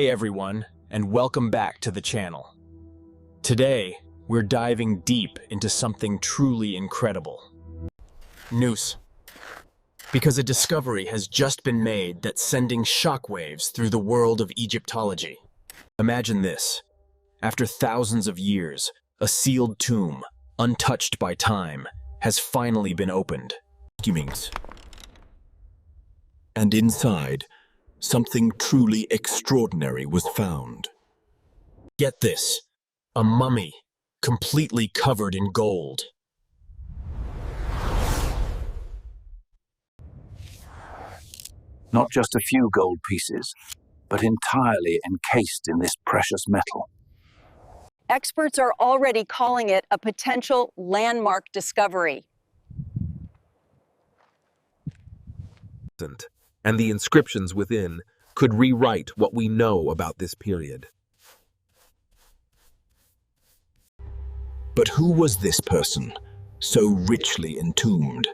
Hey everyone, and welcome back to the channel. Today, we're diving deep into something truly incredible. News. Because a discovery has just been made that's sending shockwaves through the world of Egyptology. Imagine this. After thousands of years, a sealed tomb, untouched by time, has finally been opened. And inside, something truly extraordinary was found. Get this, a mummy, completely covered in gold. Not just a few gold pieces, but entirely encased in this precious metal. Experts are already calling it a potential landmark discovery. And the inscriptions within could rewrite what we know about this period. But who was this person, so richly entombed?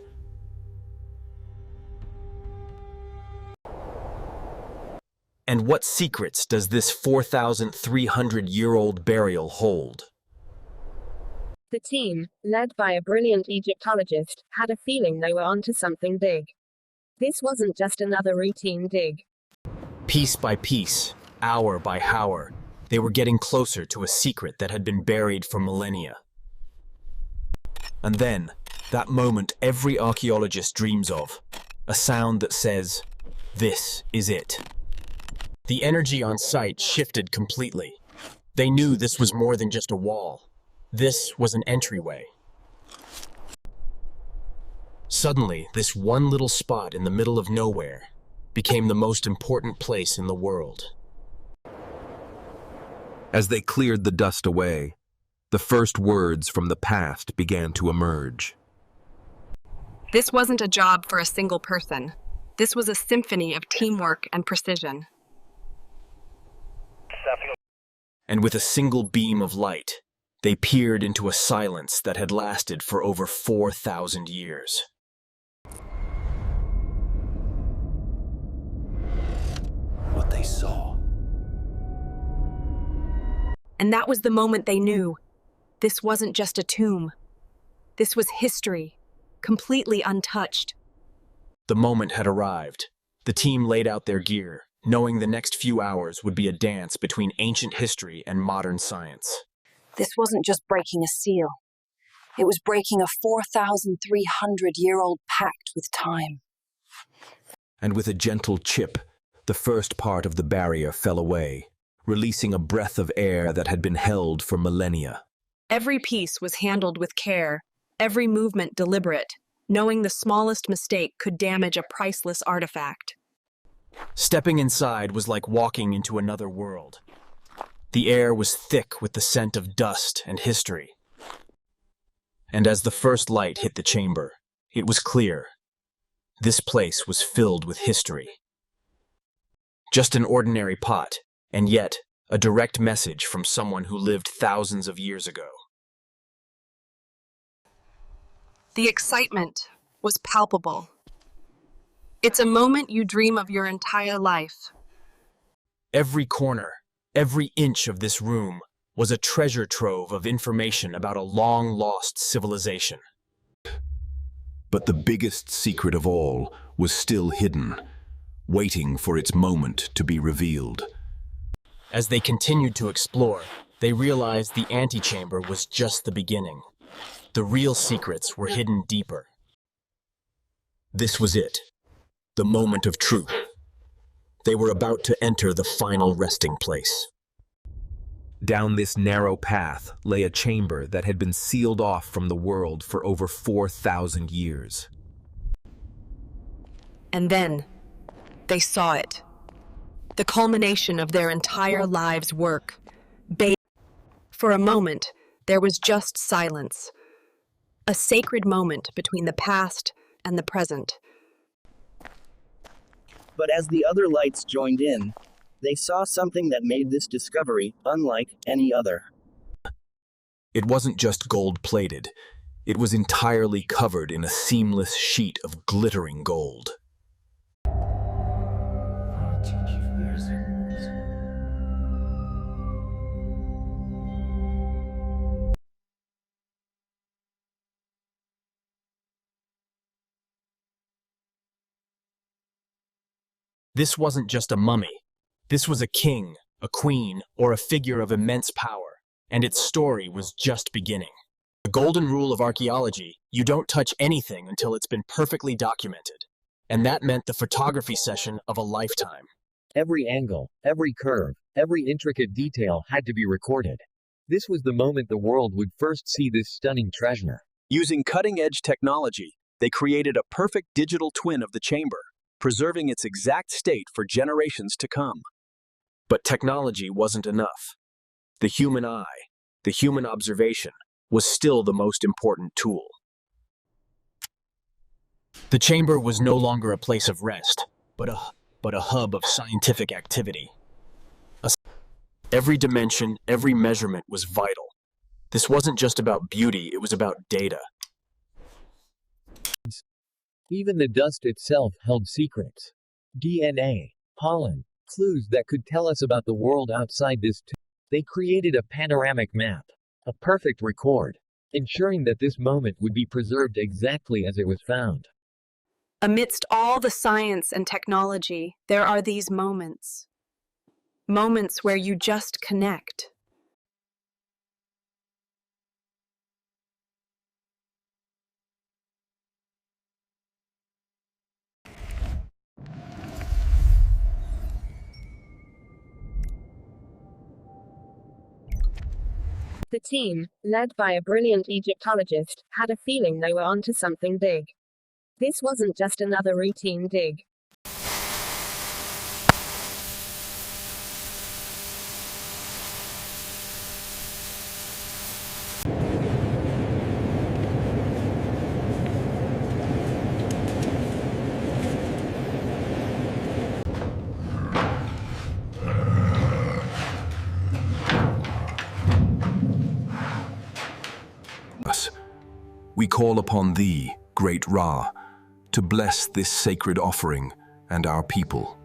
And what secrets does this 4,300-year-old burial hold? The team, led by a brilliant Egyptologist, had a feeling they were onto something big. This wasn't just another routine dig. Piece by piece, hour by hour, they were getting closer to a secret that had been buried for millennia. And then, that moment every archaeologist dreams of, a sound that says, "This is it." The energy on site shifted completely. They knew this was more than just a wall. This was an entryway. Suddenly, this one little spot in the middle of nowhere became the most important place in the world. As they cleared the dust away, the first words from the past began to emerge. This wasn't a job for a single person. This was a symphony of teamwork and precision. And with a single beam of light, they peered into a silence that had lasted for over 4,000 years. What they saw. And that was the moment they knew. This wasn't just a tomb. This was history, completely untouched. The moment had arrived. The team laid out their gear, knowing the next few hours would be a dance between ancient history and modern science. This wasn't just breaking a seal. It was breaking a 4,300-year-old pact with time. And with a gentle chip, the first part of the barrier fell away, releasing a breath of air that had been held for millennia. Every piece was handled with care, every movement deliberate, knowing the smallest mistake could damage a priceless artifact. Stepping inside was like walking into another world. The air was thick with the scent of dust and history. And as the first light hit the chamber, it was clear. This place was filled with history. Just an ordinary pot, and yet a direct message from someone who lived thousands of years ago. The excitement was palpable. It's a moment you dream of your entire life. Every corner, every inch of this room was a treasure trove of information about a long-lost civilization. But the biggest secret of all was still hidden, waiting for its moment to be revealed. As they continued to explore, they realized the antechamber was just the beginning. The real secrets were hidden deeper. This was it. The moment of truth. They were about to enter the final resting place. Down this narrow path lay a chamber that had been sealed off from the world for over 4,000 years. And then, they saw it. The culmination of their entire lives' work. For a moment, there was just silence. A sacred moment between the past and the present. But as the other lights joined in, they saw something that made this discovery unlike any other. It wasn't just gold-plated. It was entirely covered in a seamless sheet of glittering gold. This wasn't just a mummy. This was a king, a queen, or a figure of immense power, and its story was just beginning. The golden rule of archaeology: you don't touch anything until it's been perfectly documented. And that meant the photography session of a lifetime. Every angle, every curve, every intricate detail had to be recorded. This was the moment the world would first see this stunning treasure. Using cutting-edge technology, they created a perfect digital twin of the chamber, preserving its exact state for generations to come. But technology wasn't enough. The human eye, the human observation, was still the most important tool. The chamber was no longer a place of rest, but a hub of scientific activity. Every dimension, every measurement was vital. This wasn't just about beauty, it was about data. Even the dust itself held secrets. DNA, pollen, clues that could tell us about the world outside this tomb. They created a panoramic map, a perfect record, ensuring that this moment would be preserved exactly as it was found. Amidst all the science and technology, there are these moments. Moments where you just connect. The team, led by a brilliant Egyptologist, had a feeling they were onto something big. This wasn't just another routine dig. We call upon thee, great Ra, to bless this sacred offering and our people.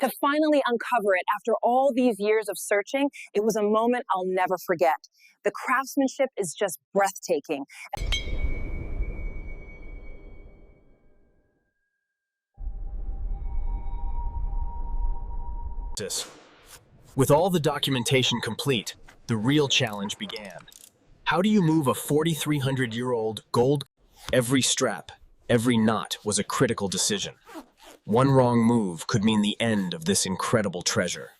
To finally uncover it after all these years of searching, it was a moment I'll never forget. The craftsmanship is just breathtaking. With all the documentation complete, the real challenge began. How do you move a 4,300-year-old gold? Every strap, every knot was a critical decision. One wrong move could mean the end of this incredible treasure.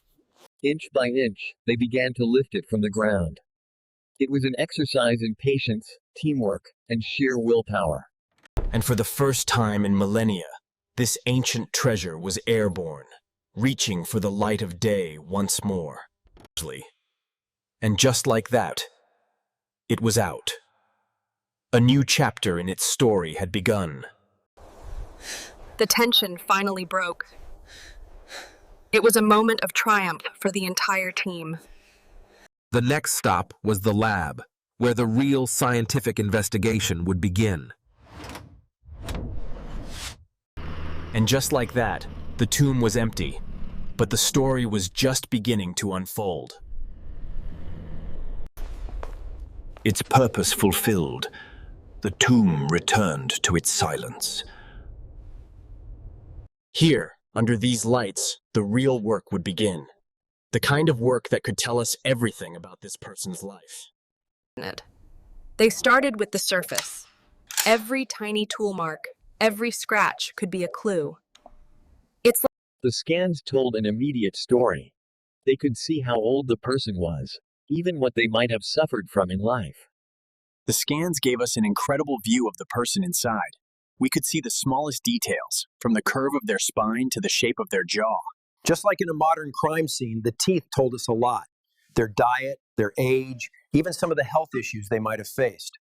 Inch by inch, they began to lift it from the ground. It was an exercise in patience, teamwork, and sheer willpower. And for the first time in millennia, this ancient treasure was airborne, reaching for the light of day once more. And just like that, it was out. A new chapter in its story had begun. The tension finally broke. It was a moment of triumph for the entire team. The next stop was the lab, where the real scientific investigation would begin. And just like that, the tomb was empty, but the story was just beginning to unfold. Its purpose fulfilled, the tomb returned to its silence. Here, under these lights, the real work would begin. The kind of work that could tell us everything about this person's life. They started with the surface. Every tiny tool mark, every scratch could be a clue. It's like the scans told an immediate story. They could see how old the person was, even what they might have suffered from in life. The scans gave us an incredible view of the person inside. We could see the smallest details, from the curve of their spine to the shape of their jaw. Just like in a modern crime scene, the teeth told us a lot. Their diet, their age, even some of the health issues they might have faced.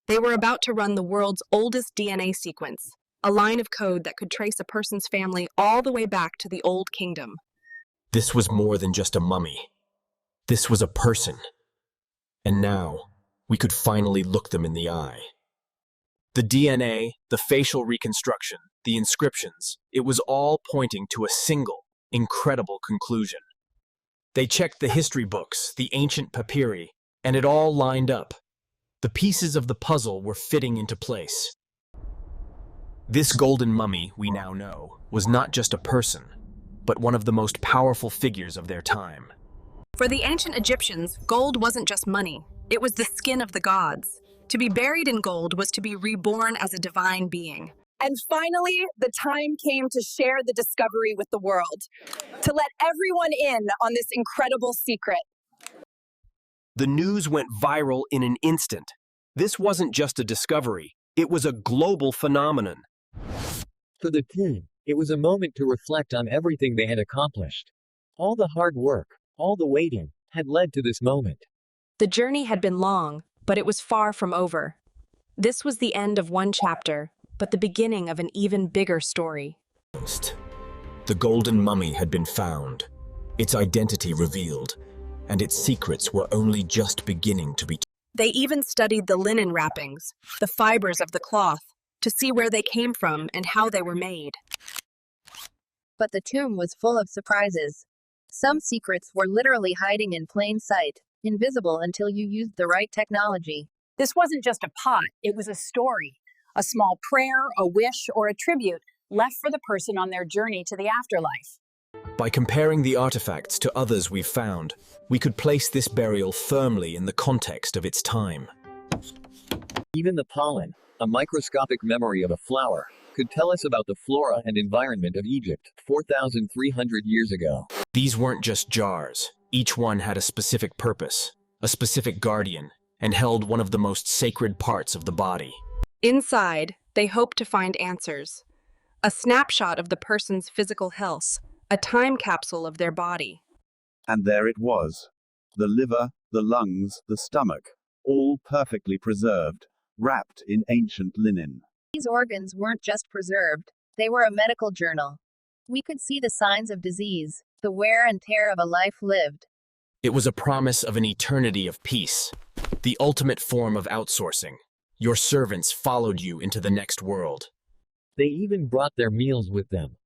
they were about to run the world's oldest DNA sequence, a line of code that could trace a person's family all the way back to the Old Kingdom. This was more than just a mummy. This was a person. And now, we could finally look them in the eye. The DNA, the facial reconstruction, the inscriptions, it was all pointing to a single, incredible conclusion. They checked the history books, the ancient papyri, And it all lined up. The pieces of the puzzle were fitting into place. This golden mummy, we now know, was not just a person, but one of the most powerful figures of their time. For the ancient Egyptians, gold wasn't just money. It was the skin of the gods. To be buried in gold was to be reborn as a divine being. And finally, the time came to share the discovery with the world, to let everyone in on this incredible secret. The news went viral in an instant. This wasn't just a discovery, it was a global phenomenon. For the team, it was a moment to reflect on everything they had accomplished. All the hard work, all the waiting, had led to this moment. The journey had been long, but it was far from over. This was the end of one chapter, but the beginning of an even bigger story. The golden mummy had been found, its identity revealed, and its secrets were only just beginning to be. They even studied the linen wrappings, the fibers of the cloth, to see where they came from and how they were made. But the tomb was full of surprises. Some secrets were literally hiding in plain sight, invisible until you used the right technology. This wasn't just a pot, it was a story, a small prayer, a wish, or a tribute left for the person on their journey to the afterlife. By comparing the artifacts to others we've found, we could place this burial firmly in the context of its time. Even the pollen, a microscopic memory of a flower, could tell us about the flora and environment of Egypt 4,300 years ago. These weren't just jars. Each one had a specific purpose, a specific guardian, and held one of the most sacred parts of the body. Inside, they hoped to find answers. A snapshot of the person's physical health, a time capsule of their body. And there it was. The liver, the lungs, the stomach, all perfectly preserved, wrapped in ancient linen. These organs weren't just preserved, they were a medical journal. We could see the signs of disease, the wear and tear of a life lived. It was a promise of an eternity of peace, the ultimate form of outsourcing. Your servants followed you into the next world. They even brought their meals with them.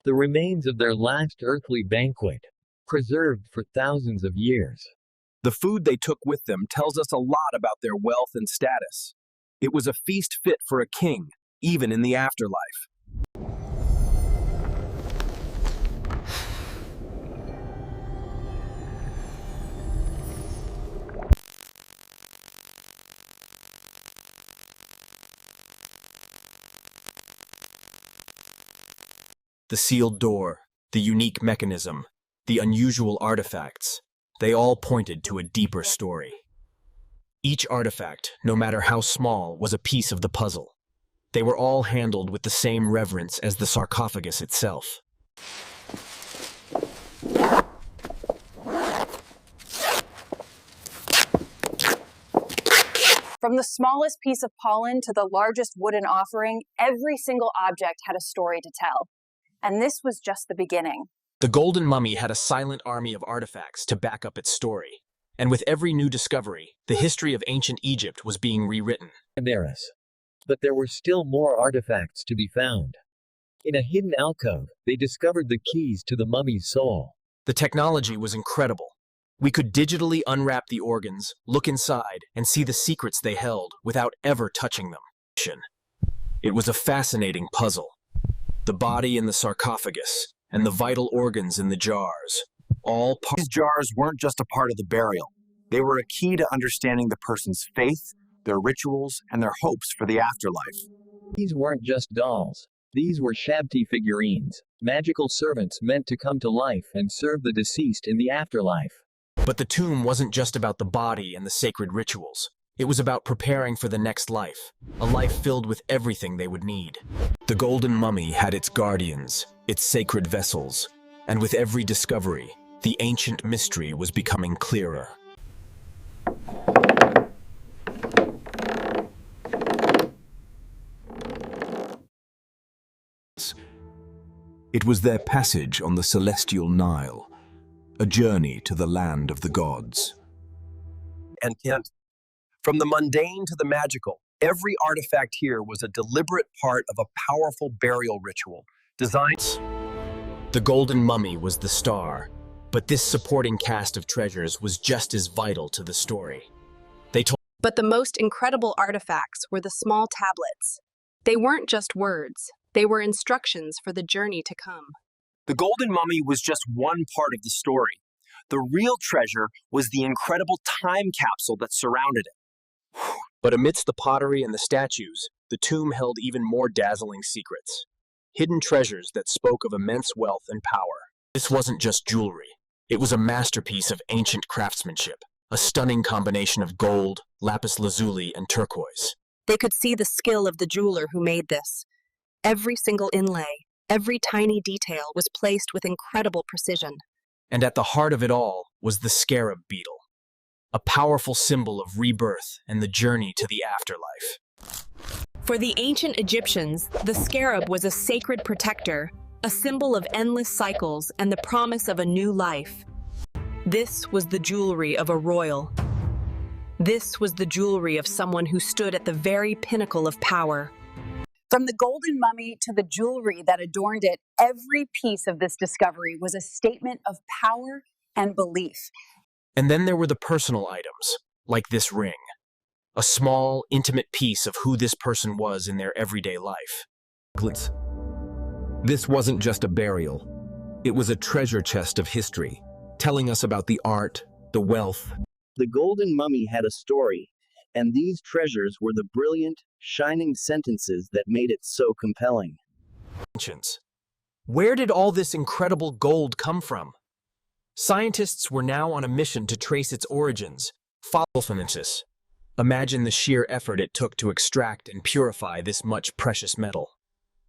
The remains of their last earthly banquet, preserved for thousands of years. The food they took with them tells us a lot about their wealth and status. It was a feast fit for a king, even in the afterlife. The sealed door, the unique mechanism, the unusual artifacts, they all pointed to a deeper story. Each artifact, no matter how small, was a piece of the puzzle. They were all handled with the same reverence as the sarcophagus itself. From the smallest piece of pollen to the largest wooden offering, every single object had a story to tell. And this was just the beginning. The golden mummy had a silent army of artifacts to back up its story. And with every new discovery, the history of ancient Egypt was being rewritten. But there were still more artifacts to be found. In a hidden alcove, they discovered the keys to the mummy's soul. The technology was incredible. We could digitally unwrap the organs, look inside, and see the secrets they held without ever touching them. It was a fascinating puzzle. The body in the sarcophagus, and the vital organs in the jars, all part. These jars weren't just a part of the burial. They were a key to understanding the person's faith, their rituals, and their hopes for the afterlife. These weren't just dolls. These were Shabti figurines, magical servants meant to come to life and serve the deceased in the afterlife. But the tomb wasn't just about the body and the sacred rituals. It was about preparing for the next life, a life filled with everything they would need. The golden mummy had its guardians, its sacred vessels, and with every discovery, the ancient mystery was becoming clearer. It was their passage on the celestial Nile, a journey to the land of the gods. And from the mundane to the magical, every artifact here was a deliberate part of a powerful burial ritual designed. The golden mummy was the star, But this supporting cast of treasures was just as vital to the story. But the most incredible artifacts were the small tablets. They weren't just words, they were instructions for the journey to come. The golden mummy was just one part of the story. The real treasure was the incredible time capsule that surrounded it. But amidst the pottery and the statues, the tomb held even more dazzling secrets. Hidden treasures that spoke of immense wealth and power. This wasn't just jewelry. It was a masterpiece of ancient craftsmanship, a stunning combination of gold, lapis lazuli, and turquoise. They could see the skill of the jeweler who made this. Every single inlay, every tiny detail was placed with incredible precision. And at the heart of it all was the scarab beetle, a powerful symbol of rebirth and the journey to the afterlife. For the ancient Egyptians, the scarab was a sacred protector, a symbol of endless cycles and the promise of a new life. This was the jewelry of a royal. This was the jewelry of someone who stood at the very pinnacle of power. From the golden mummy to the jewelry that adorned it, every piece of this discovery was a statement of power and belief. And then there were the personal items, like this ring, a small, intimate piece of who this person was in their everyday life. This wasn't just a burial. It was a treasure chest of history, telling us about the art, the wealth. The golden mummy had a story, and these treasures were the brilliant, shining sentences that made it so compelling. Where did all this incredible gold come from? Scientists were now on a mission to trace its origins. Imagine the sheer effort it took to extract and purify this much precious metal.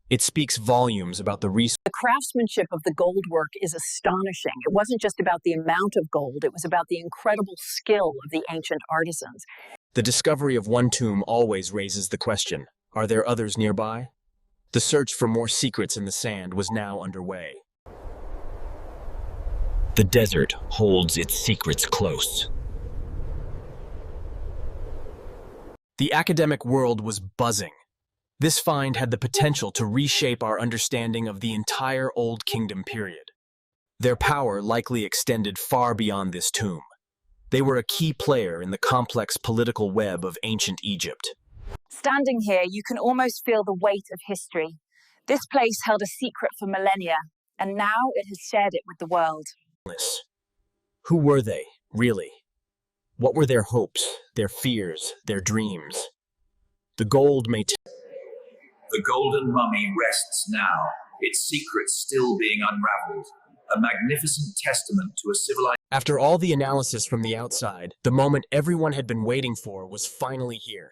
It speaks volumes about the resource. The craftsmanship of the gold work is astonishing. It wasn't just about the amount of gold, it was about the incredible skill of the ancient artisans. The discovery of one tomb always raises the question, are there others nearby? The search for more secrets in the sand was now underway. The desert holds its secrets close. The academic world was buzzing. This find had the potential to reshape our understanding of the entire Old Kingdom period. Their power likely extended far beyond this tomb. They were a key player in the complex political web of ancient Egypt. Standing here, you can almost feel the weight of history. This place held a secret for millennia, and now it has shared it with the world. Who were they, really? What were their hopes, their fears, their dreams? The gold may The golden mummy rests now, its secrets still being unraveled, a magnificent testament to a civilization. After all the analysis from the outside, the moment everyone had been waiting for was finally here.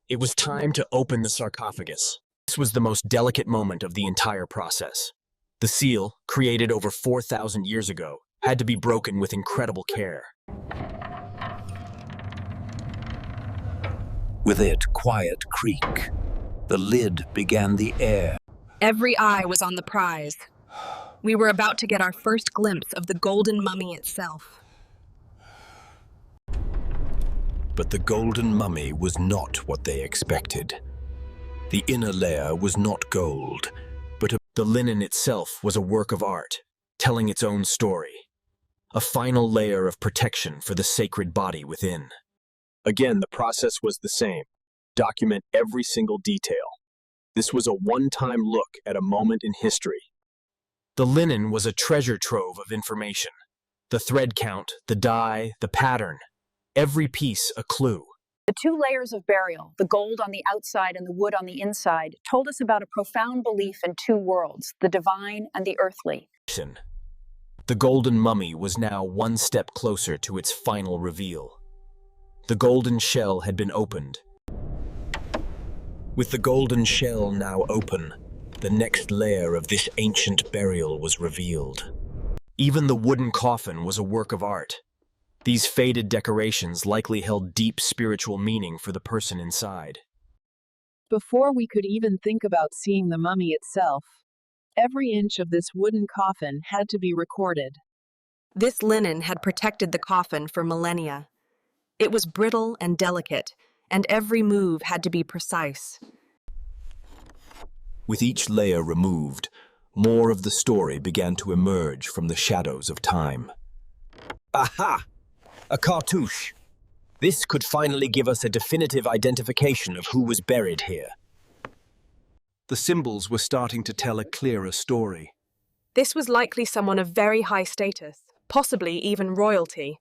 It was time to open the sarcophagus. This was the most delicate moment of the entire process. The seal, created over 4,000 years ago, had to be broken with incredible care. With it, quiet creak. The lid began the air. Every eye was on the prize. We were about to get our first glimpse of the golden mummy itself. But the golden mummy was not what they expected. The inner layer was not gold, but the linen itself was a work of art, telling its own story. A final layer of protection for the sacred body within. Again, the process was the same. Document every single detail. This was a one-time look at a moment in history. The linen was a treasure trove of information. The thread count, the dye, the pattern. Every piece a clue. The two layers of burial, the gold on the outside and the wood on the inside, told us about a profound belief in two worlds, the divine and the earthly. The golden mummy was now one step closer to its final reveal. The golden shell had been opened. With the golden shell now open, the next layer of this ancient burial was revealed. Even the wooden coffin was a work of art. These faded decorations likely held deep spiritual meaning for the person inside. Before we could even think about seeing the mummy itself, every inch of this wooden coffin had to be recorded. This linen had protected the coffin for millennia. It was brittle and delicate, and every move had to be precise. With each layer removed, more of the story began to emerge from the shadows of time. Aha! A cartouche. This could finally give us a definitive identification of who was buried here. The symbols were starting to tell a clearer story. This was likely someone of very high status, possibly even royalty.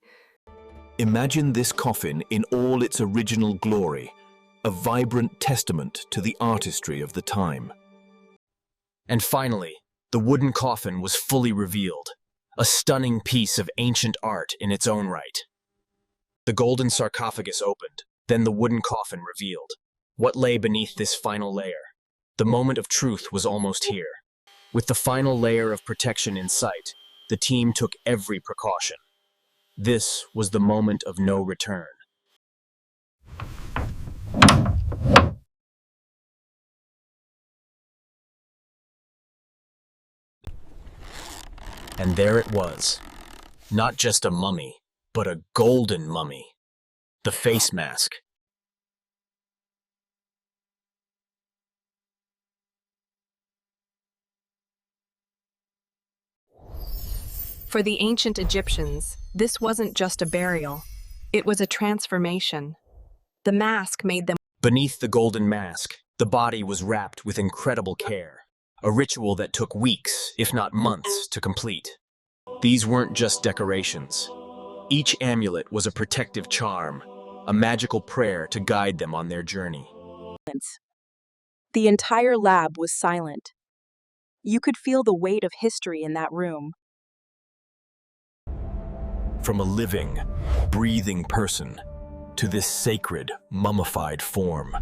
Imagine this coffin in all its original glory, a vibrant testament to the artistry of the time. And finally, the wooden coffin was fully revealed, a stunning piece of ancient art in its own right. The golden sarcophagus opened, then the wooden coffin revealed. What lay beneath this final layer? The moment of truth was almost here. With the final layer of protection in sight, the team took every precaution. This was the moment of no return. And there it was. Not just a mummy, but a golden mummy. The face mask. For the ancient Egyptians, this wasn't just a burial. It was a transformation. The mask made them. Beneath the golden mask, the body was wrapped with incredible care. A ritual that took weeks, if not months, to complete. These weren't just decorations. Each amulet was a protective charm, a magical prayer to guide them on their journey. The entire lab was silent. You could feel the weight of history in that room. From a living, breathing person to this sacred, mummified form.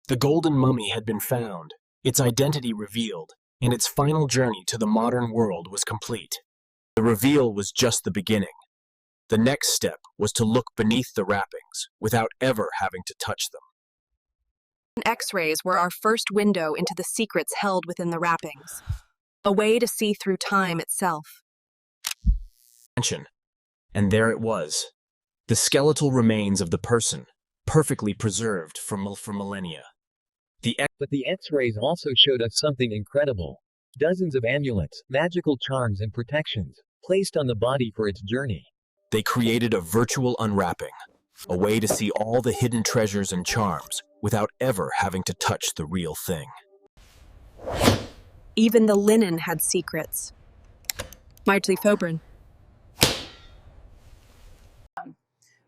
The golden mummy had been found, its identity revealed, and its final journey to the modern world was complete. The reveal was just the beginning. The next step was to look beneath the wrappings without ever having to touch them. X-rays were our first window into the secrets held within the wrappings, a way to see through time itself. And there it was, the skeletal remains of the person, perfectly preserved for millennia. But the X-rays also showed us something incredible. Dozens of amulets, magical charms and protections, placed on the body for its journey. They created a virtual unwrapping, a way to see all the hidden treasures and charms without ever having to touch the real thing. Even the linen had secrets.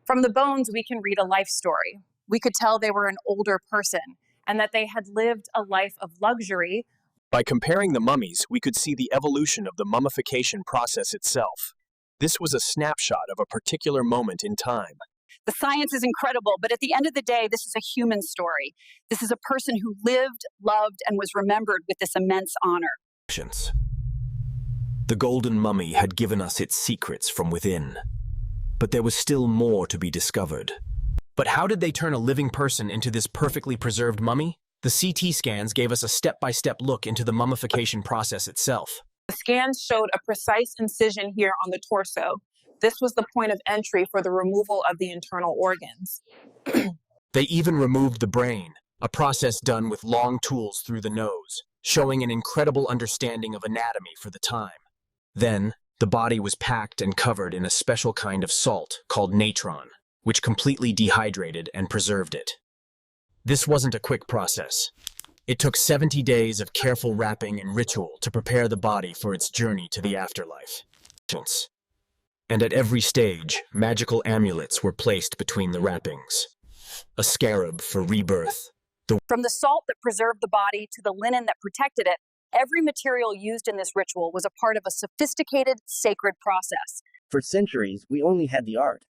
From the bones, we can read a life story. We could tell they were an older person and that they had lived a life of luxury. By comparing the mummies, we could see the evolution of the mummification process itself. This was a snapshot of a particular moment in time. The science is incredible, but at the end of the day, this is a human story. This is a person who lived, loved, and was remembered with this immense honor. The golden mummy had given us its secrets from within. But there was still more to be discovered. But how did they turn a living person into this perfectly preserved mummy? The CT scans gave us a step-by-step look into the mummification process itself. The scans showed a precise incision here on the torso. This was the point of entry for the removal of the internal organs. They even removed the brain, a process done with long tools through the nose, showing an incredible understanding of anatomy for the time. Then, the body was packed and covered in a special kind of salt called natron, which completely dehydrated and preserved it. This wasn't a quick process. It took 70 days of careful wrapping and ritual to prepare the body for its journey to the afterlife. And at every stage, magical amulets were placed between the wrappings. A scarab for rebirth. From the salt that preserved the body to the linen that protected it, every material used in this ritual was a part of a sophisticated, sacred process. For centuries, we only had the art.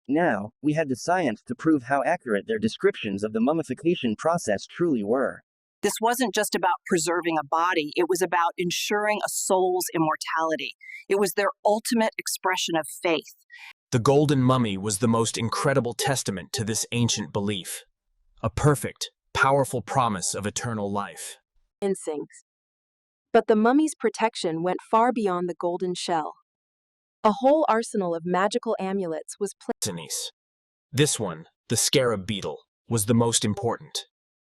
Now, we had the science to prove how accurate their descriptions of the mummification process truly were. This wasn't just about preserving a body, it was about ensuring a soul's immortality. It was their ultimate expression of faith. The golden mummy was the most incredible testament to this ancient belief. A perfect, powerful promise of eternal life. Instincts. But the mummy's protection went far beyond the golden shell. A whole arsenal of magical amulets was placed. This one, the scarab beetle, was the most important.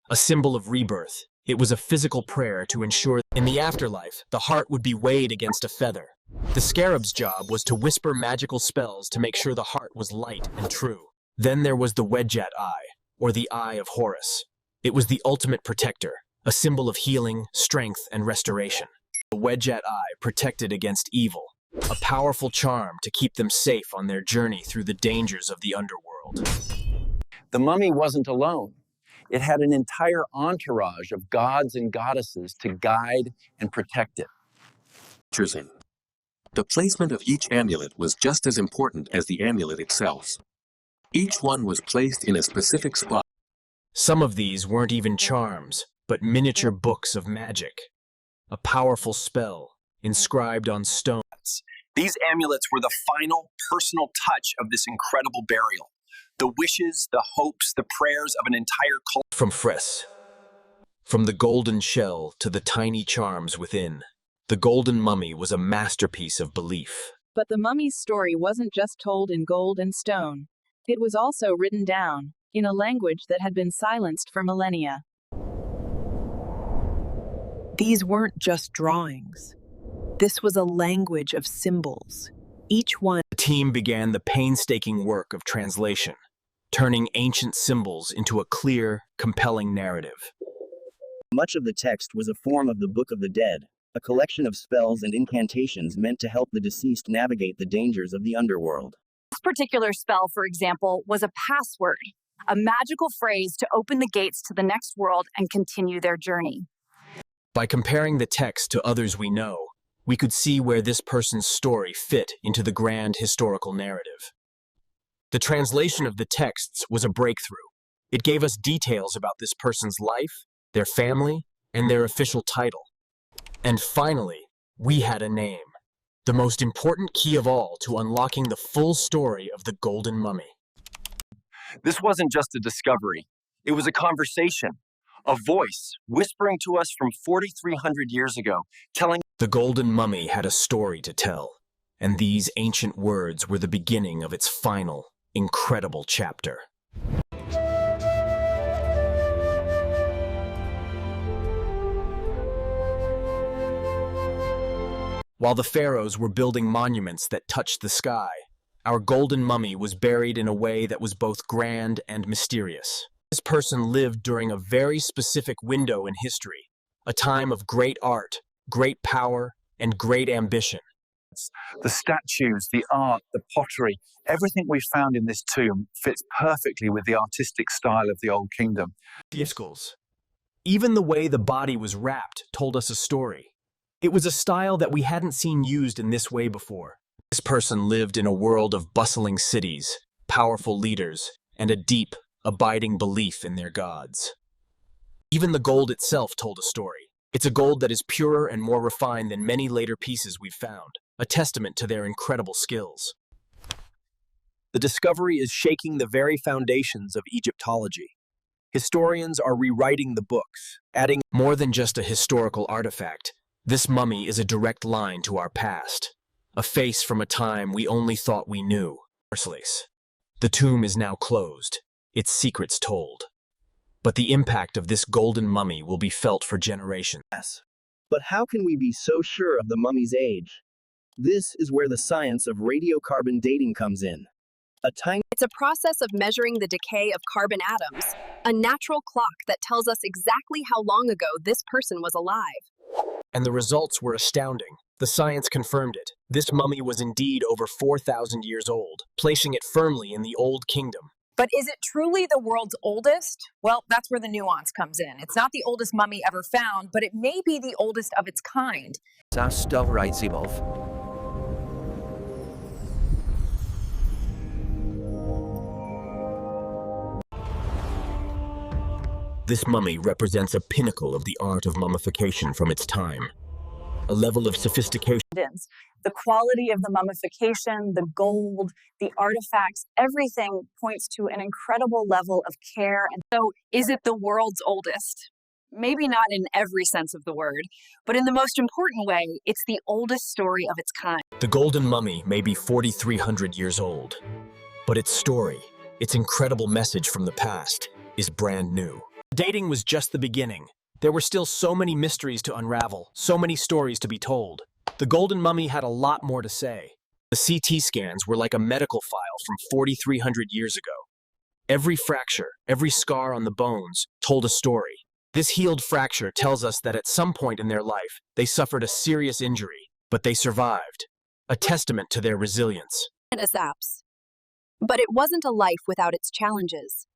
A symbol of rebirth, It was a physical prayer to ensure in the afterlife, the heart would be weighed against a feather. The scarab's job was to whisper magical spells to make sure the heart was light and true. Then there was the Wedjat eye, or the Eye of Horus. It was the ultimate protector, a symbol of healing, strength, and restoration. The Wedjat eye protected against evil, a powerful charm to keep them safe on their journey through the dangers of the underworld. The mummy wasn't alone. It had an entire entourage of gods and goddesses to guide and protect it. Interesting. The placement of each amulet was just as important as the amulet itself. Each one was placed in a specific spot. Some of these weren't even charms, but miniature books of magic. A powerful spell inscribed on stone. These amulets were the final personal touch of this incredible burial. The wishes, the hopes, the prayers of an entire culture. From the golden shell to the tiny charms within, the golden mummy was a masterpiece of belief. But the mummy's story wasn't just told in gold and stone. It was also written down, in a language that had been silenced for millennia. These weren't just drawings. This was a language of symbols. Each one. The team began the painstaking work of translation, turning ancient symbols into a clear, compelling narrative. Much of the text was a form of the Book of the Dead, a collection of spells and incantations meant to help the deceased navigate the dangers of the underworld. This particular spell, for example, was a password, a magical phrase to open the gates to the next world and continue their journey. By comparing the text to others we know, we could see where this person's story fit into the grand historical narrative. The translation of the texts was a breakthrough. It gave us details about this person's life, their family, and their official title. And finally, we had a name. The most important key of all to unlocking the full story of the Golden Mummy. This wasn't just a discovery. It was a conversation, a voice whispering to us from 4,300 years ago, telling. The Golden Mummy had a story to tell, and these ancient words were the beginning of its final, incredible chapter. While the pharaohs were building monuments that touched the sky, our golden mummy was buried in a way that was both grand and mysterious. This person lived during a very specific window in history, a time of great art, great power, and great ambition. The statues, the art, the pottery, everything we found in this tomb fits perfectly with the artistic style of the Old Kingdom. Even the way the body was wrapped told us a story. It was a style that we hadn't seen used in this way before. This person lived in a world of bustling cities, powerful leaders, and a deep, abiding belief in their gods. Even the gold itself told a story. It's a gold that is purer and more refined than many later pieces we've found, a testament to their incredible skills. The discovery is shaking the very foundations of Egyptology. Historians are rewriting the books, adding more than just a historical artifact. This mummy is a direct line to our past, a face from a time we only thought we knew. The tomb is now closed, its secrets told. But the impact of this golden mummy will be felt for generations. But how can we be so sure of the mummy's age? This is where the science of radiocarbon dating comes in. It's a process of measuring the decay of carbon atoms, a natural clock that tells us exactly how long ago this person was alive. And the results were astounding. The science confirmed it. This mummy was indeed over 4,000 years old, placing it firmly in the Old Kingdom. But is it truly the world's oldest? Well, that's where the nuance comes in. It's not the oldest mummy ever found, but it may be the oldest of its kind. This mummy represents a pinnacle of the art of mummification from its time. A level of sophistication. The quality of the mummification, the gold, the artifacts, everything points to an incredible level of care. And so, is it the world's oldest? Maybe not in every sense of the word, but in the most important way, it's the oldest story of its kind. The golden mummy may be 4,300 years old, but its story, its incredible message from the past, is brand new. Dating was just the beginning. There were still so many mysteries to unravel, so many stories to be told. The Golden Mummy had a lot more to say. The CT scans were like a medical file from 4,300 years ago. Every fracture, every scar on the bones told a story. This healed fracture tells us that at some point in their life, they suffered a serious injury, but they survived. A testament to their resilience. But it wasn't a life without its challenges.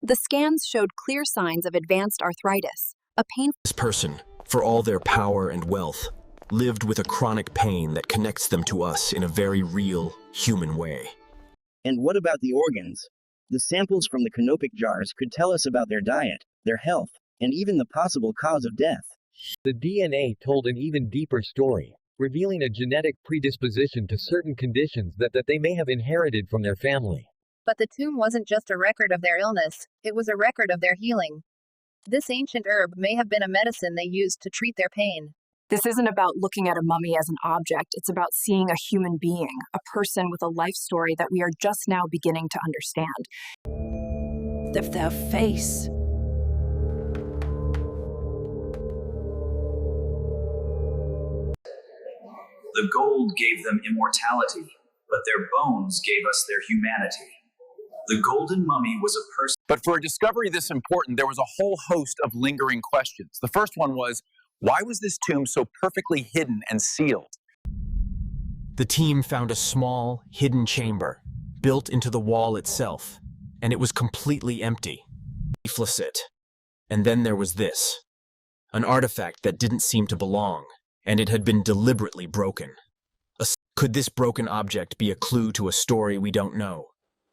The scans showed clear signs of advanced arthritis, a painful. This person, for all their power and wealth, lived with a chronic pain that connects them to us in a very real, human way. And what about the organs? The samples from the canopic jars could tell us about their diet, their health, and even the possible cause of death. The DNA told an even deeper story, revealing a genetic predisposition to certain conditions that they may have inherited from their family. But the tomb wasn't just a record of their illness, it was a record of their healing. This ancient herb may have been a medicine they used to treat their pain. This isn't about looking at a mummy as an object. It's about seeing a human being, a person with a life story that we are just now beginning to understand. Of their face. The gold gave them immortality, but their bones gave us their humanity. The golden mummy was a person. But for a discovery this important, there was a whole host of lingering questions. The first one was, why was this tomb so perfectly hidden and sealed? The team found a small, hidden chamber, built into the wall itself, and it was completely empty. Leaflet. And then there was this. An artifact that didn't seem to belong, and it had been deliberately broken. Could this broken object be a clue to a story we don't know?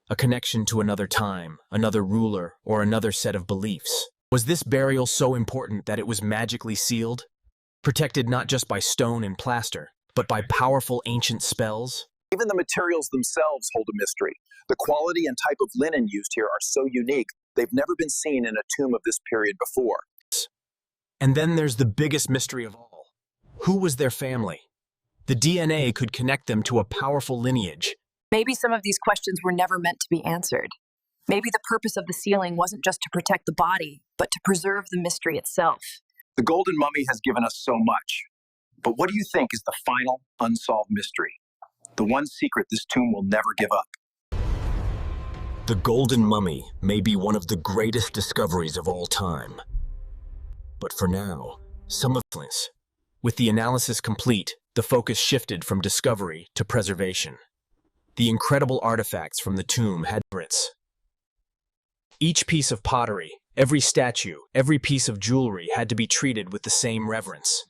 A connection to another time, another ruler, or another set of beliefs? Was this burial so important that it was magically sealed? Protected not just by stone and plaster, but by powerful ancient spells? Even the materials themselves hold a mystery. The quality and type of linen used here are so unique, they've never been seen in a tomb of this period before. And then there's the biggest mystery of all. Who was their family? The DNA could connect them to a powerful lineage. Maybe some of these questions were never meant to be answered. Maybe the purpose of the sealing wasn't just to protect the body, but to preserve the mystery itself. The golden mummy has given us so much. But what do you think is the final unsolved mystery? The one secret this tomb will never give up. The golden mummy may be one of the greatest discoveries of all time. But for now, some of this. With the analysis complete, the focus shifted from discovery to preservation. The incredible artifacts from the tomb had secrets. Each piece of pottery, every statue, every piece of jewelry had to be treated with the same reverence.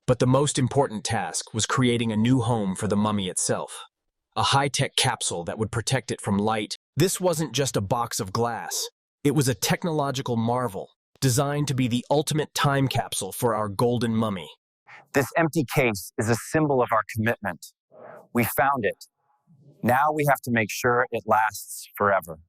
But the most important task was creating a new home for the mummy itself. A high-tech capsule that would protect it from light. This wasn't just a box of glass. It was a technological marvel, designed to be the ultimate time capsule for our golden mummy. This empty case is a symbol of our commitment. We found it. Now we have to make sure it lasts forever.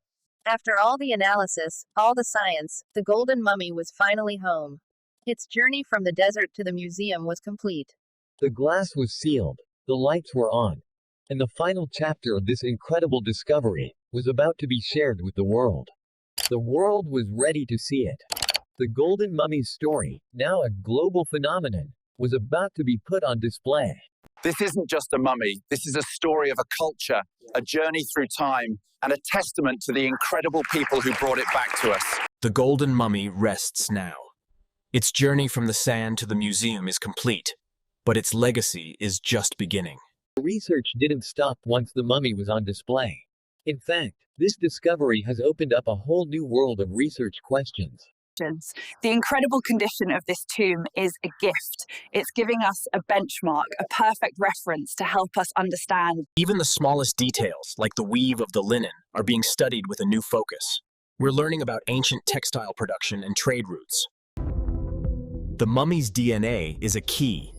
After all the analysis, all the science, the golden mummy was finally home. Its journey from the desert to the museum was complete. The glass was sealed, the lights were on, and the final chapter of this incredible discovery was about to be shared with the world. The world was ready to see it. The golden mummy's story, now a global phenomenon, was about to be put on display. This isn't just a mummy. This is a story of a culture, a journey through time, and a testament to the incredible people who brought it back to us. The golden mummy rests now. Its journey from the sand to the museum is complete, but its legacy is just beginning. The research didn't stop once the mummy was on display. In fact, this discovery has opened up a whole new world of research questions. The incredible condition of this tomb is a gift. It's giving us a benchmark, a perfect reference to help us understand. Even the smallest details, like the weave of the linen, are being studied with a new focus. We're learning about ancient textile production and trade routes. The mummy's DNA is a key.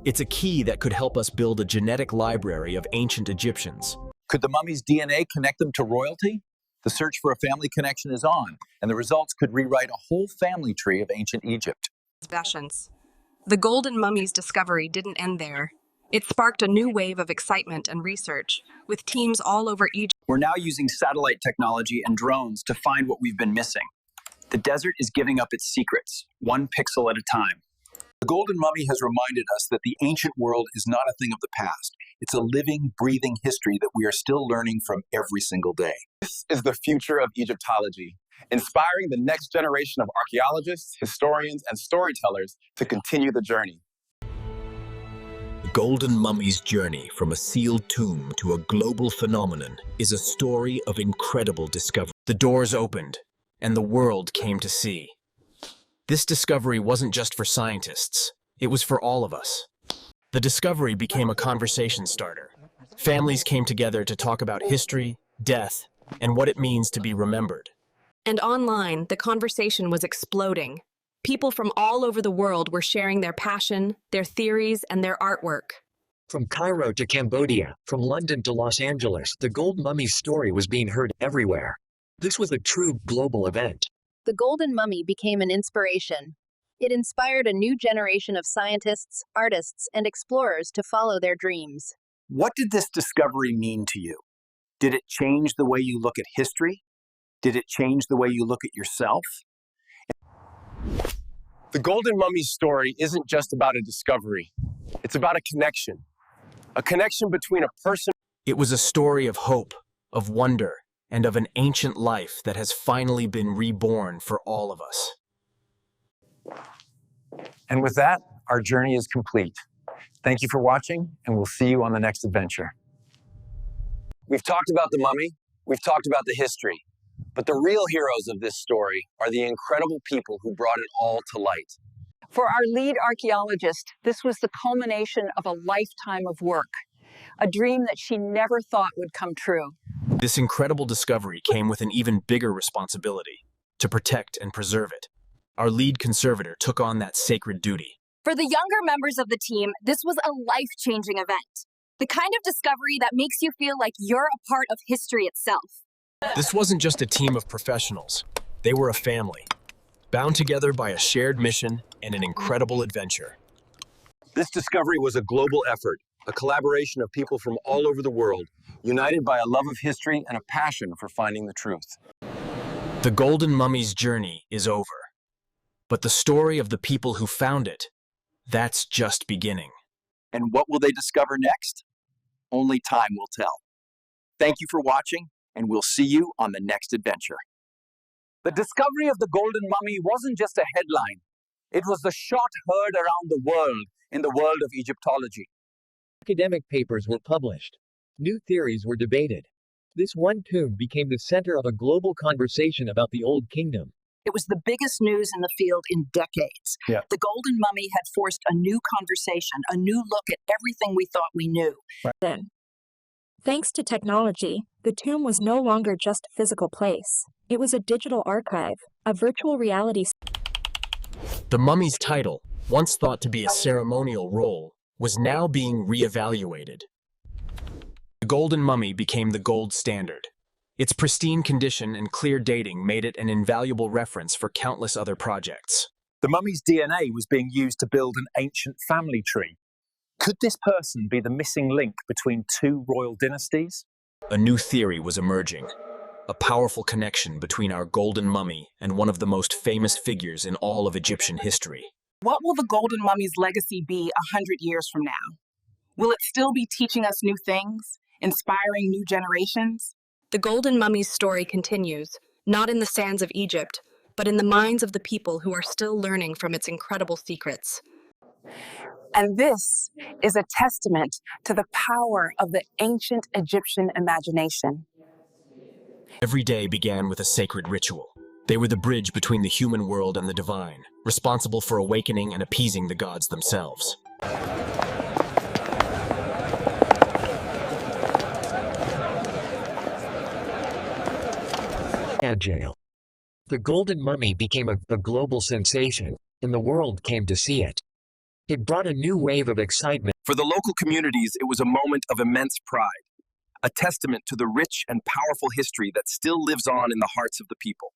It's a key that could help us build a genetic library of ancient Egyptians. Could the mummy's DNA connect them to royalty? The search for a family connection is on, and the results could rewrite a whole family tree of ancient Egypt. The golden mummy's discovery didn't end there. It sparked a new wave of excitement and research, with teams all over Egypt. We're now using satellite technology and drones to find what we've been missing. The desert is giving up its secrets, one pixel at a time. The Golden Mummy has reminded us that the ancient world is not a thing of the past. It's a living, breathing history that we are still learning from every single day. This is the future of Egyptology, inspiring the next generation of archaeologists, historians, and storytellers to continue the journey. The Golden Mummy's journey from a sealed tomb to a global phenomenon is a story of incredible discovery. The doors opened, and the world came to see. This discovery wasn't just for scientists, it was for all of us. The discovery became a conversation starter. Families came together to talk about history, death, and what it means to be remembered. And online, the conversation was exploding. People from all over the world were sharing their passion, their theories, and their artwork. From Cairo to Cambodia, from London to Los Angeles, the Gold Mummy's story was being heard everywhere. This was a true global event. The Golden Mummy became an inspiration. It inspired a new generation of scientists, artists, and explorers to follow their dreams. What did this discovery mean to you? Did it change the way you look at history? Did it change the way you look at yourself? The Golden Mummy's story isn't just about a discovery. It's about a connection between a person. It was a story of hope, of wonder, and of an ancient life that has finally been reborn for all of us. And with that, our journey is complete. Thank you for watching, and we'll see you on the next adventure. We've talked about the mummy, we've talked about the history, but the real heroes of this story are the incredible people who brought it all to light. For our lead archaeologist, this was the culmination of a lifetime of work, a dream that she never thought would come true. This incredible discovery came with an even bigger responsibility, to protect and preserve it. Our lead conservator took on that sacred duty. For the younger members of the team, this was a life-changing event. The kind of discovery that makes you feel like you're a part of history itself. This wasn't just a team of professionals. They were a family, bound together by a shared mission and an incredible adventure. This discovery was a global effort, a collaboration of people from all over the world, united by a love of history and a passion for finding the truth. The Golden Mummy's journey is over. But the story of the people who found it, that's just beginning. And what will they discover next? Only time will tell. Thank you for watching, and we'll see you on the next adventure. The discovery of the Golden Mummy wasn't just a headline. It was the shot heard around the world in the world of Egyptology. Academic papers were published. New theories were debated. This one tomb became the center of a global conversation about the Old Kingdom. It was the biggest news in the field in decades. Yeah. The Golden Mummy had forced a new conversation, a new look at everything we thought we knew. Then, thanks to technology, the tomb was no longer just a physical place. It was a digital archive, a virtual reality. The mummy's title, once thought to be a ceremonial role, was now being re-evaluated. The Golden Mummy became the gold standard. Its pristine condition and clear dating made it an invaluable reference for countless other projects. The mummy's DNA was being used to build an ancient family tree. Could this person be the missing link between two royal dynasties? A new theory was emerging. A powerful connection between our Golden Mummy and one of the most famous figures in all of Egyptian history. What will the Golden Mummy's legacy be 100 years from now? Will it still be teaching us new things, inspiring new generations? The Golden Mummy's story continues, not in the sands of Egypt, but in the minds of the people who are still learning from its incredible secrets. And this is a testament to the power of the ancient Egyptian imagination. Every day began with a sacred ritual. They were the bridge between the human world and the divine, responsible for awakening and appeasing the gods themselves. Agile. The Golden Mummy became a global sensation, and the world came to see it. It brought a new wave of excitement. For the local communities, it was a moment of immense pride, a testament to the rich and powerful history that still lives on in the hearts of the people.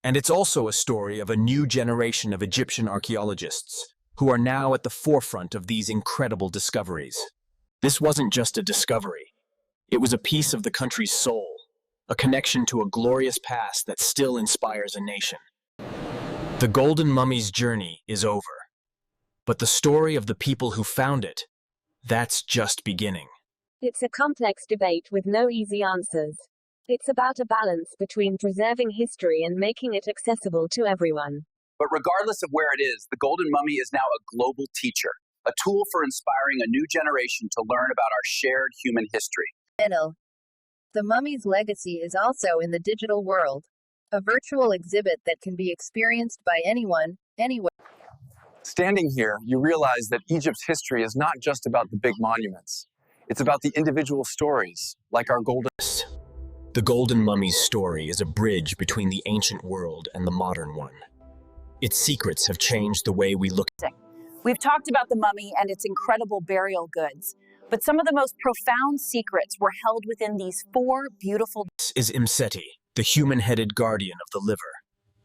And it's also a story of a new generation of Egyptian archaeologists who are now at the forefront of these incredible discoveries. This wasn't just a discovery. It was a piece of the country's soul, a connection to a glorious past that still inspires a nation. The Golden Mummy's journey is over. But the story of the people who found it, that's just beginning. It's a complex debate with no easy answers. It's about a balance between preserving history and making it accessible to everyone. But regardless of where it is, the Golden Mummy is now a global teacher, a tool for inspiring a new generation to learn about our shared human history. The mummy's legacy is also in the digital world, a virtual exhibit that can be experienced by anyone, anywhere. Standing here, you realize that Egypt's history is not just about the big monuments. It's about the individual stories, like our golden... The Golden Mummy's story is a bridge between the ancient world and the modern one. Its secrets have changed the way we look. We've talked about the mummy and its incredible burial goods, but some of the most profound secrets were held within these 4 beautiful... This is Imseti, the human-headed guardian of the liver.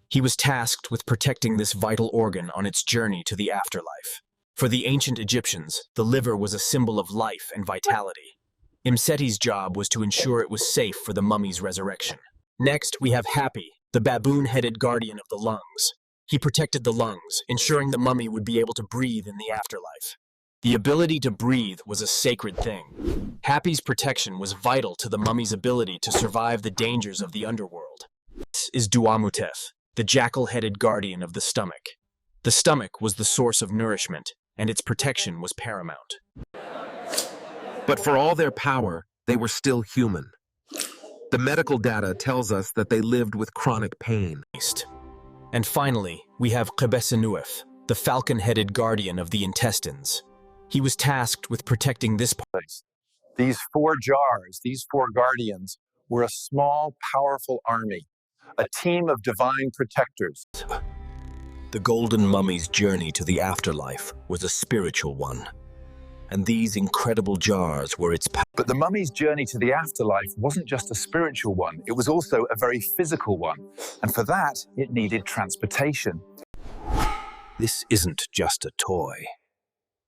He was tasked with protecting this vital organ on its journey to the afterlife. For the ancient Egyptians, the liver was a symbol of life and vitality. Imseti's job was to ensure it was safe for the mummy's resurrection. Next, we have Hapi, the baboon-headed guardian of the lungs. He protected the lungs, ensuring the mummy would be able to breathe in the afterlife. The ability to breathe was a sacred thing. Hapi's protection was vital to the mummy's ability to survive the dangers of the underworld. This is Duamutef, the jackal-headed guardian of the stomach. The stomach was the source of nourishment, and its protection was paramount. But for all their power, they were still human. The medical data tells us that they lived with chronic pain. And finally, we have Qebesenuef, the falcon-headed guardian of the intestines. He was tasked with protecting this place. These 4 jars, these 4 guardians, were a small, powerful army, a team of divine protectors. The Golden Mummy's journey to the afterlife was a spiritual one, and these incredible jars were its power. But the mummy's journey to the afterlife wasn't just a spiritual one, it was also a very physical one, and for that, it needed transportation. This isn't just a toy.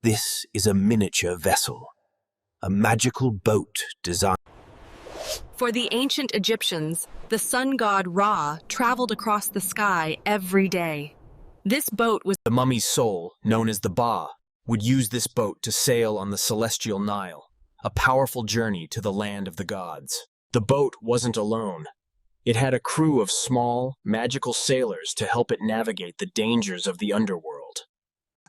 This is a miniature vessel, a magical boat designed. For the ancient Egyptians, the sun god Ra traveled across the sky every day. This boat was... The mummy's soul, known as the Ba, would use this boat to sail on the celestial Nile, a powerful journey to the land of the gods. The boat wasn't alone. It had a crew of small, magical sailors to help it navigate the dangers of the underworld.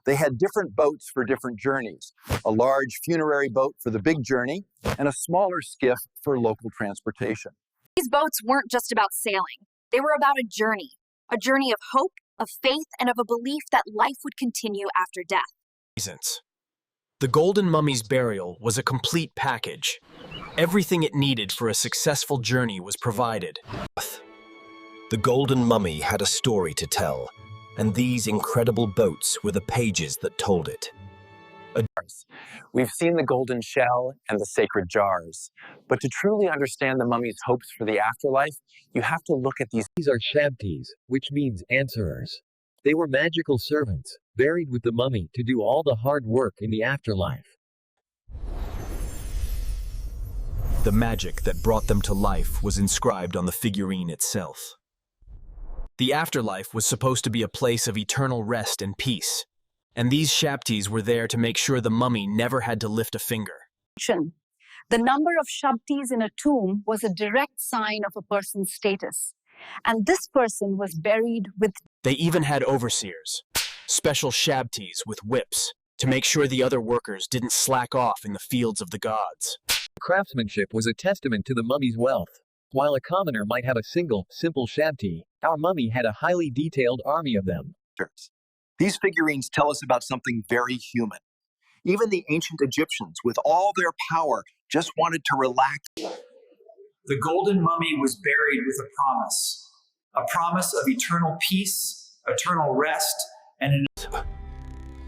They had different boats for different journeys, a large funerary boat for the big journey, and a smaller skiff for local transportation. These boats weren't just about sailing. They were about a journey of hope, of faith, and of a belief that life would continue after death. The Golden Mummy's burial was a complete package. Everything it needed for a successful journey was provided. The Golden Mummy had a story to tell, and these incredible boats were the pages that told it. We've seen the golden shell and the sacred jars, but to truly understand the mummy's hopes for the afterlife, you have to look at these. These are shabtis, which means answerers. They were magical servants, buried with the mummy to do all the hard work in the afterlife. The magic that brought them to life was inscribed on the figurine itself. The afterlife was supposed to be a place of eternal rest and peace, and these shabtis were there to make sure the mummy never had to lift a finger. The number of shabtis in a tomb was a direct sign of a person's status, and this person was buried with... They even had overseers, special shabtis with whips, to make sure the other workers didn't slack off in the fields of the gods. Craftsmanship was a testament to the mummy's wealth. While a commoner might have a single, simple shabti, our mummy had a highly detailed army of them. These figurines tell us about something very human. Even the ancient Egyptians, with all their power, just wanted to relax. The Golden Mummy was buried with a promise of eternal peace, eternal rest, and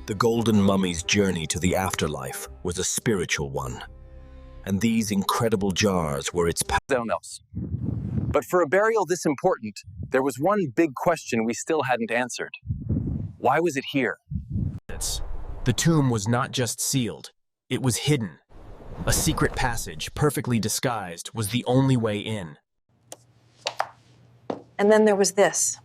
The Golden Mummy's journey to the afterlife was a spiritual one, and these incredible jars were its else. But for a burial this important, there was one big question we still hadn't answered. Why was it here? The tomb was not just sealed, it was hidden. A secret passage, perfectly disguised, was the only way in. And then there was this.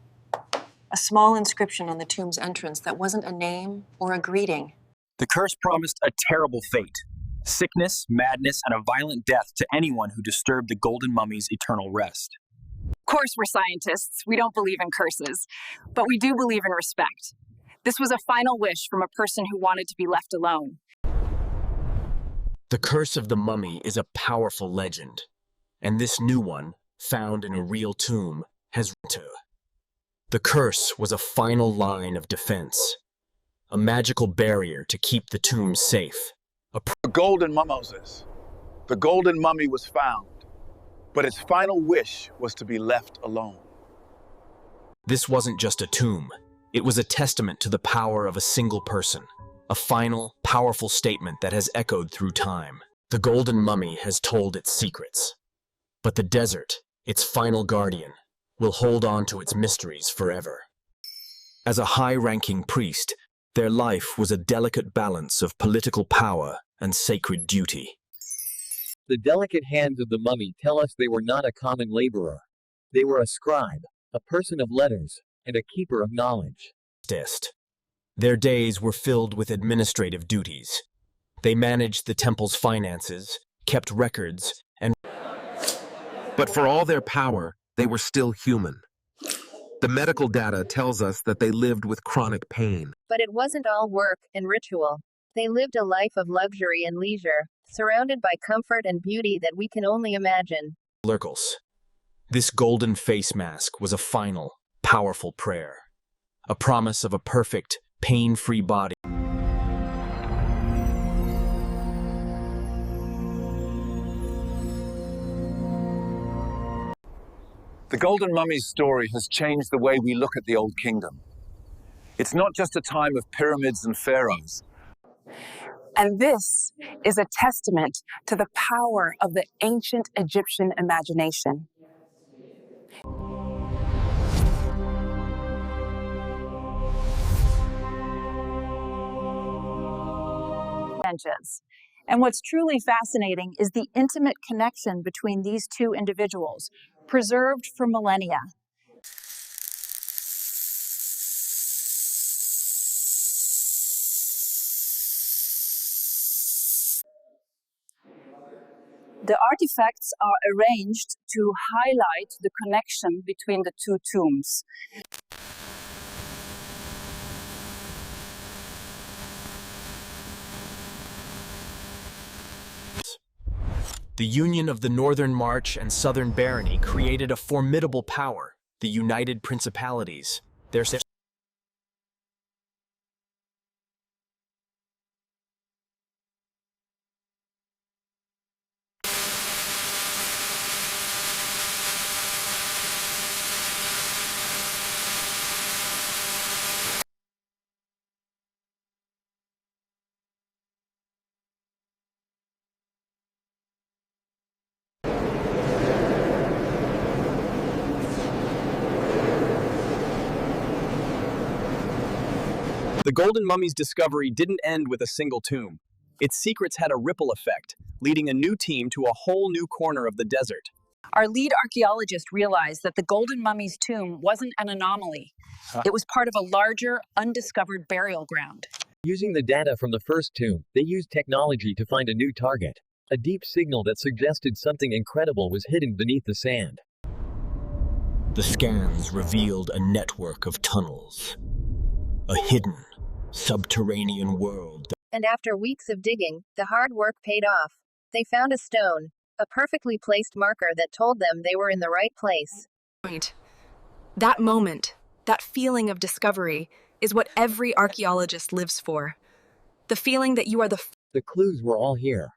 a small inscription on the tomb's entrance that wasn't a name or a greeting. The curse promised a terrible fate: sickness, madness, and a violent death to anyone who disturbed the golden mummy's eternal rest. Of course, we're scientists. We don't believe in curses, but we do believe in respect. This was a final wish from a person who wanted to be left alone. The curse of the mummy is a powerful legend, and this new one, found in a real tomb, has to. The curse was a final line of defense, a magical barrier to keep the tomb safe. The golden Moses. The golden mummy was found, but its final wish was to be left alone. This wasn't just a tomb. It was a testament to the power of a single person, a final, powerful statement that has echoed through time. The golden mummy has told its secrets, but the desert, its final guardian, will hold on to its mysteries forever. As a high-ranking priest, their life was a delicate balance of political power and sacred duty. The delicate hands of the mummy tell us they were not a common laborer. They were a scribe, a person of letters, and a keeper of knowledge. Their days were filled with administrative duties. They managed the temple's finances, kept records, and... But for all their power, they were still human. The medical data tells us that they lived with chronic pain. But it wasn't all work and ritual. They lived a life of luxury and leisure, surrounded by comfort and beauty that we can only imagine. Lurkles. This golden face mask was a final, powerful prayer, a promise of a perfect, pain-free body. The Golden Mummy's story has changed the way we look at the Old Kingdom. It's not just a time of pyramids and pharaohs. And this is a testament to the power of the ancient Egyptian imagination. And what's truly fascinating is the intimate connection between these two individuals, preserved for millennia. The artifacts are arranged to highlight the connection between the two tombs. The union of the Northern March and Southern Barony created a formidable power, the United Principalities. The Golden Mummy's discovery didn't end with a single tomb. Its secrets had a ripple effect, leading a new team to a whole new corner of the desert. Our lead archaeologist realized that the Golden Mummy's tomb wasn't an anomaly. It was part of a larger, undiscovered burial ground. Using the data from the first tomb, they used technology to find a new target, a deep signal that suggested something incredible was hidden beneath the sand. The scans revealed a network of tunnels, a hidden, subterranean world. And after weeks of digging, the hard work paid off. They found a stone, a perfectly placed marker that told them they were in the right place. That moment, that feeling of discovery, is what every archaeologist lives for. The feeling that you are The clues were all here.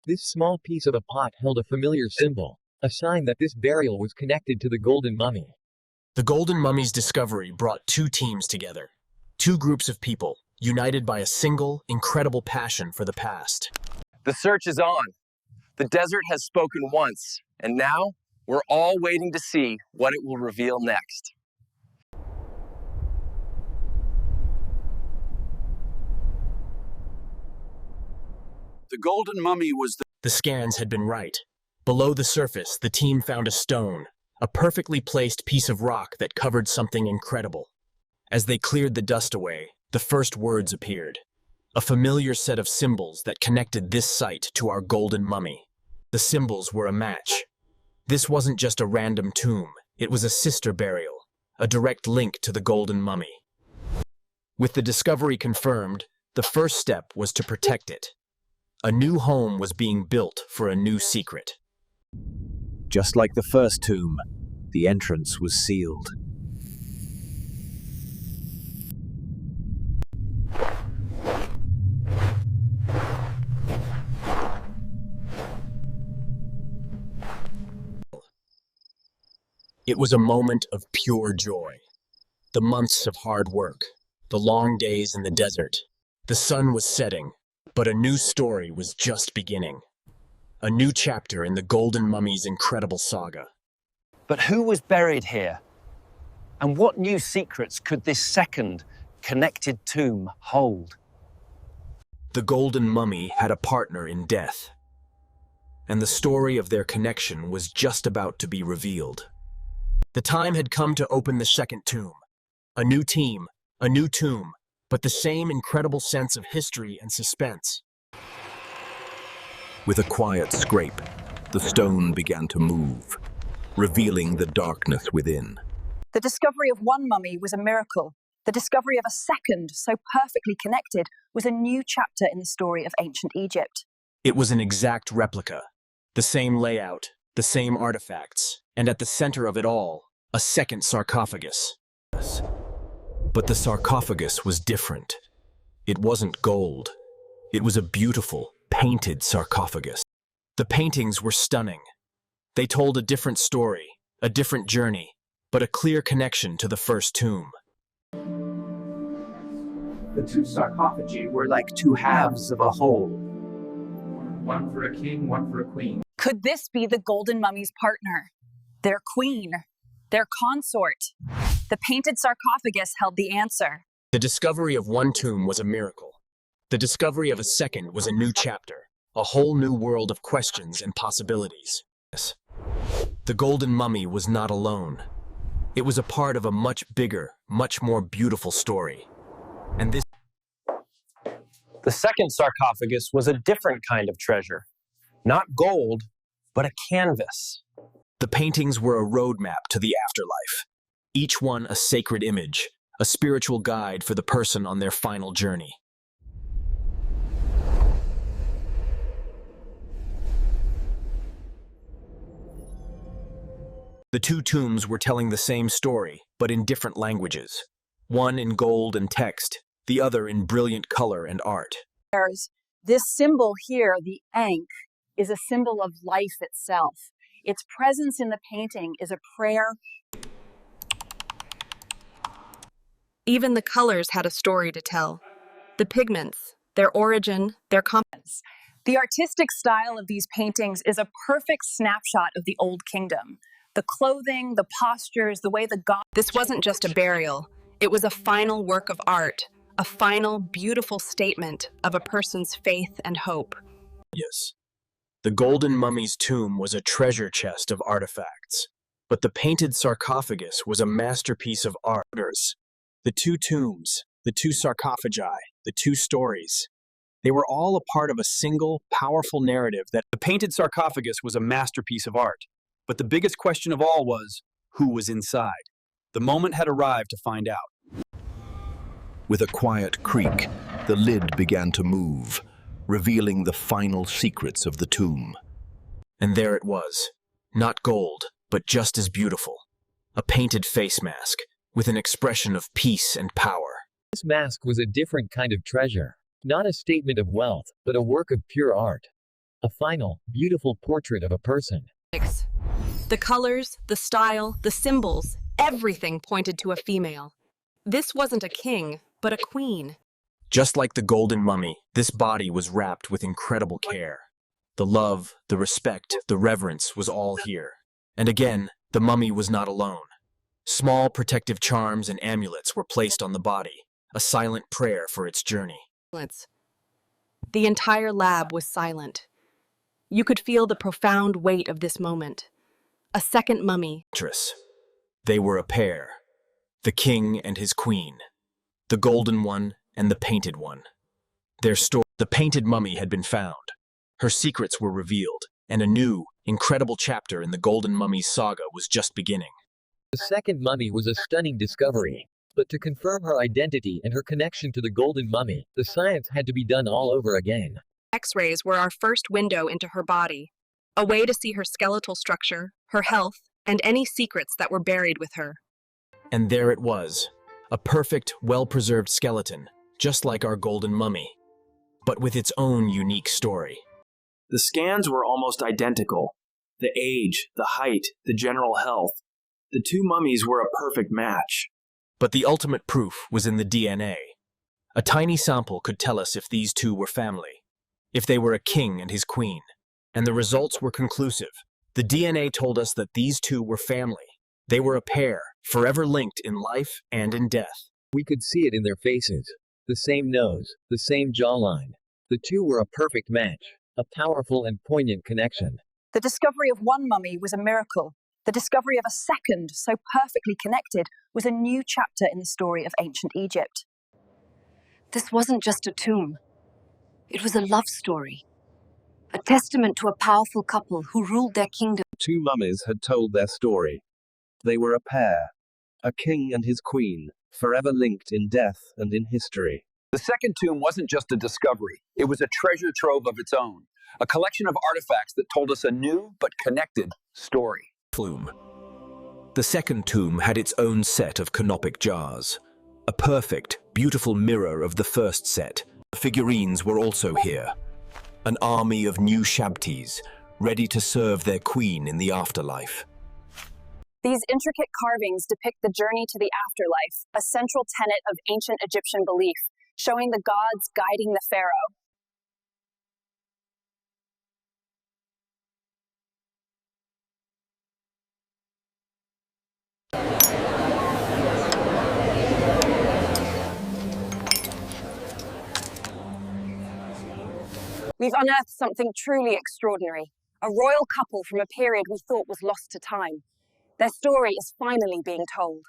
This small piece of a pot held a familiar symbol, a sign that this burial was connected to the Golden Mummy. The Golden Mummy's discovery brought two teams together, two groups of people, united by a single, incredible passion for the past. The search is on. The desert has spoken once, and now we're all waiting to see what it will reveal next. The Golden Mummy was The scans had been right. Below the surface, the team found a stone, a perfectly placed piece of rock that covered something incredible. As they cleared the dust away, the first words appeared. A familiar set of symbols that connected this site to our golden mummy. The symbols were a match. This wasn't just a random tomb, it was a sister burial, a direct link to the golden mummy. With the discovery confirmed, the first step was to protect it. A new home was being built for a new secret. Just like the first tomb, the entrance was sealed. It was a moment of pure joy. The months of hard work, the long days in the desert. The sun was setting, but a new story was just beginning. A new chapter in the Golden Mummy's incredible saga. But who was buried here? And what new secrets could this second connected tomb hold? The Golden Mummy had a partner in death, and the story of their connection was just about to be revealed. The time had come to open the second tomb. A new team, a new tomb, but the same incredible sense of history and suspense. With a quiet scrape, the stone began to move, revealing the darkness within. The discovery of one mummy was a miracle. The discovery of a second, so perfectly connected, was a new chapter in the story of ancient Egypt. It was an exact replica, the same layout, the same artifacts, and at the center of it all, a second sarcophagus. But the sarcophagus was different. It wasn't gold. It was a beautiful, painted sarcophagus. The paintings were stunning. They told a different story, a different journey, but a clear connection to the first tomb. The two sarcophagi were like two halves of a whole. One for a king, one for a queen. Could this be the Golden Mummy's partner? Their queen? Their consort? The painted sarcophagus held the answer. The discovery of one tomb was a miracle. The discovery of a second was a new chapter, a whole new world of questions and possibilities. The Golden Mummy was not alone. It was a part of a much bigger, much more beautiful story. And this... The second sarcophagus was a different kind of treasure. Not gold, but a canvas. The paintings were a roadmap to the afterlife. Each one a sacred image, a spiritual guide for the person on their final journey. The two tombs were telling the same story, but in different languages. One in gold and text, the other in brilliant color and art. This symbol here, the ankh, is a symbol of life itself. Its presence in the painting is a prayer. Even the colors had a story to tell. The pigments, their origin, their comments. The artistic style of these paintings is a perfect snapshot of the Old Kingdom. The clothing, the postures, the way the gods... This wasn't just a burial. It was a final work of art, a final, beautiful statement of a person's faith and hope. Yes. The Golden Mummy's tomb was a treasure chest of artifacts, but the painted sarcophagus was a masterpiece of art. The two tombs, the two sarcophagi, the two stories, they were all a part of a single, powerful narrative that... The painted sarcophagus was a masterpiece of art, but the biggest question of all was, who was inside? The moment had arrived to find out. With a quiet creak, the lid began to move, revealing the final secrets of the tomb. And there it was, not gold, but just as beautiful. A painted face mask, with an expression of peace and power. This mask was a different kind of treasure. Not a statement of wealth, but a work of pure art. A final, beautiful portrait of a person. The colors, the style, the symbols, everything pointed to a female. This wasn't a king, but a queen. Just like the Golden Mummy, this body was wrapped with incredible care. The love, the respect, the reverence was all here. And again, the mummy was not alone. Small protective charms and amulets were placed on the body, a silent prayer for its journey. The entire lab was silent. You could feel the profound weight of this moment. A second mummy. They were a pair. The king and his queen, the golden one and the painted one. The painted mummy had been found. Her secrets were revealed, and a new, incredible chapter in the Golden Mummy's saga was just beginning. The second mummy was a stunning discovery. But to confirm her identity and her connection to the Golden Mummy, the science had to be done all over again. X-rays were our first window into her body, a way to see her skeletal structure, her health, and any secrets that were buried with her. And there it was, a perfect, well-preserved skeleton, just like our Golden Mummy, but with its own unique story. The scans were almost identical. The age, the height, the general health. The two mummies were a perfect match. But the ultimate proof was in the DNA. A tiny sample could tell us if these two were family, if they were a king and his queen. And the results were conclusive. The DNA told us that these two were family. They were a pair, forever linked in life and in death. We could see it in their faces. The same nose, the same jawline. The two were a perfect match, a powerful and poignant connection. The discovery of one mummy was a miracle. The discovery of a second, so perfectly connected, was a new chapter in the story of ancient Egypt. This wasn't just a tomb. It was a love story. A testament to a powerful couple who ruled their kingdom. Two mummies had told their story. They were a pair, a king and his queen, forever linked in death and in history. The second tomb wasn't just a discovery. It was a treasure trove of its own, a collection of artifacts that told us a new but connected story. Plume. The second tomb had its own set of canopic jars, a perfect, beautiful mirror of the first set. The figurines were also here, an army of new Shabtis, ready to serve their queen in the afterlife. These intricate carvings depict the journey to the afterlife, a central tenet of ancient Egyptian belief, showing the gods guiding the pharaoh. We've unearthed something truly extraordinary, a royal couple from a period we thought was lost to time. Their story is finally being told.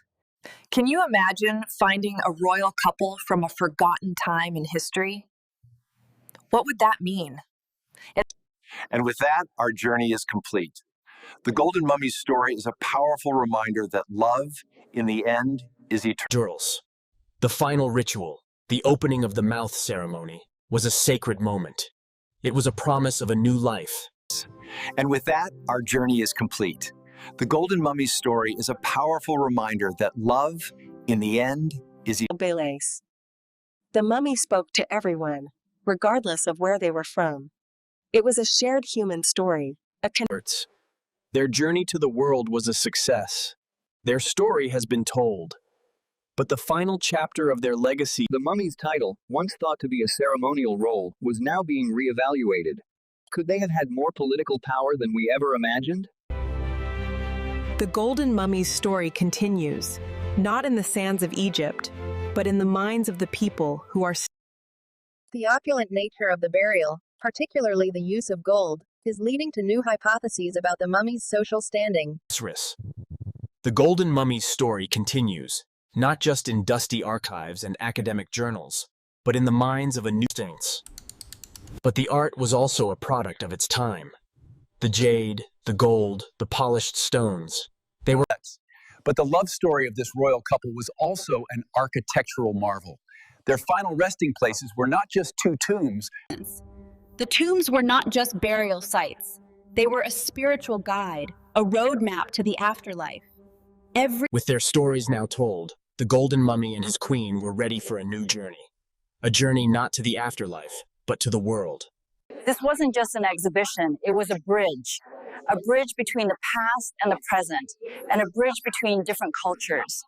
Can you imagine finding a royal couple from a forgotten time in history? What would that mean? And with that, our journey is complete. The Golden Mummy's story is a powerful reminder that love, in the end, is eternal. The final ritual, the opening of the mouth ceremony, was a sacred moment. It was a promise of a new life. And with that, our journey is complete. The Golden Mummy's story is a powerful reminder that love, in the end, is eternal. The mummy spoke to everyone, regardless of where they were from. It was a shared human story. Their journey to the world was a success. Their story has been told. But the final chapter of their legacy, the mummy's title, once thought to be a ceremonial role, was now being re-evaluated. Could they have had more political power than we ever imagined? The Golden Mummy's story continues, not in the sands of Egypt, but in the minds of the people who are. The opulent nature of the burial, particularly the use of gold, is leading to new hypotheses about the mummy's social standing. The Golden Mummy's story continues, not just in dusty archives and academic journals, but in the minds of a new saints. But the art was also a product of its time. The jade, the gold, the polished stones, they were... But the love story of this royal couple was also an architectural marvel. Their final resting places were not just two tombs. The tombs were not just burial sites. They were a spiritual guide, a roadmap to the afterlife. With their stories now told, the Golden Mummy and his queen were ready for a new journey. A journey not to the afterlife, but to the world. This wasn't just an exhibition, it was a bridge between the past and the present, and a bridge between different cultures.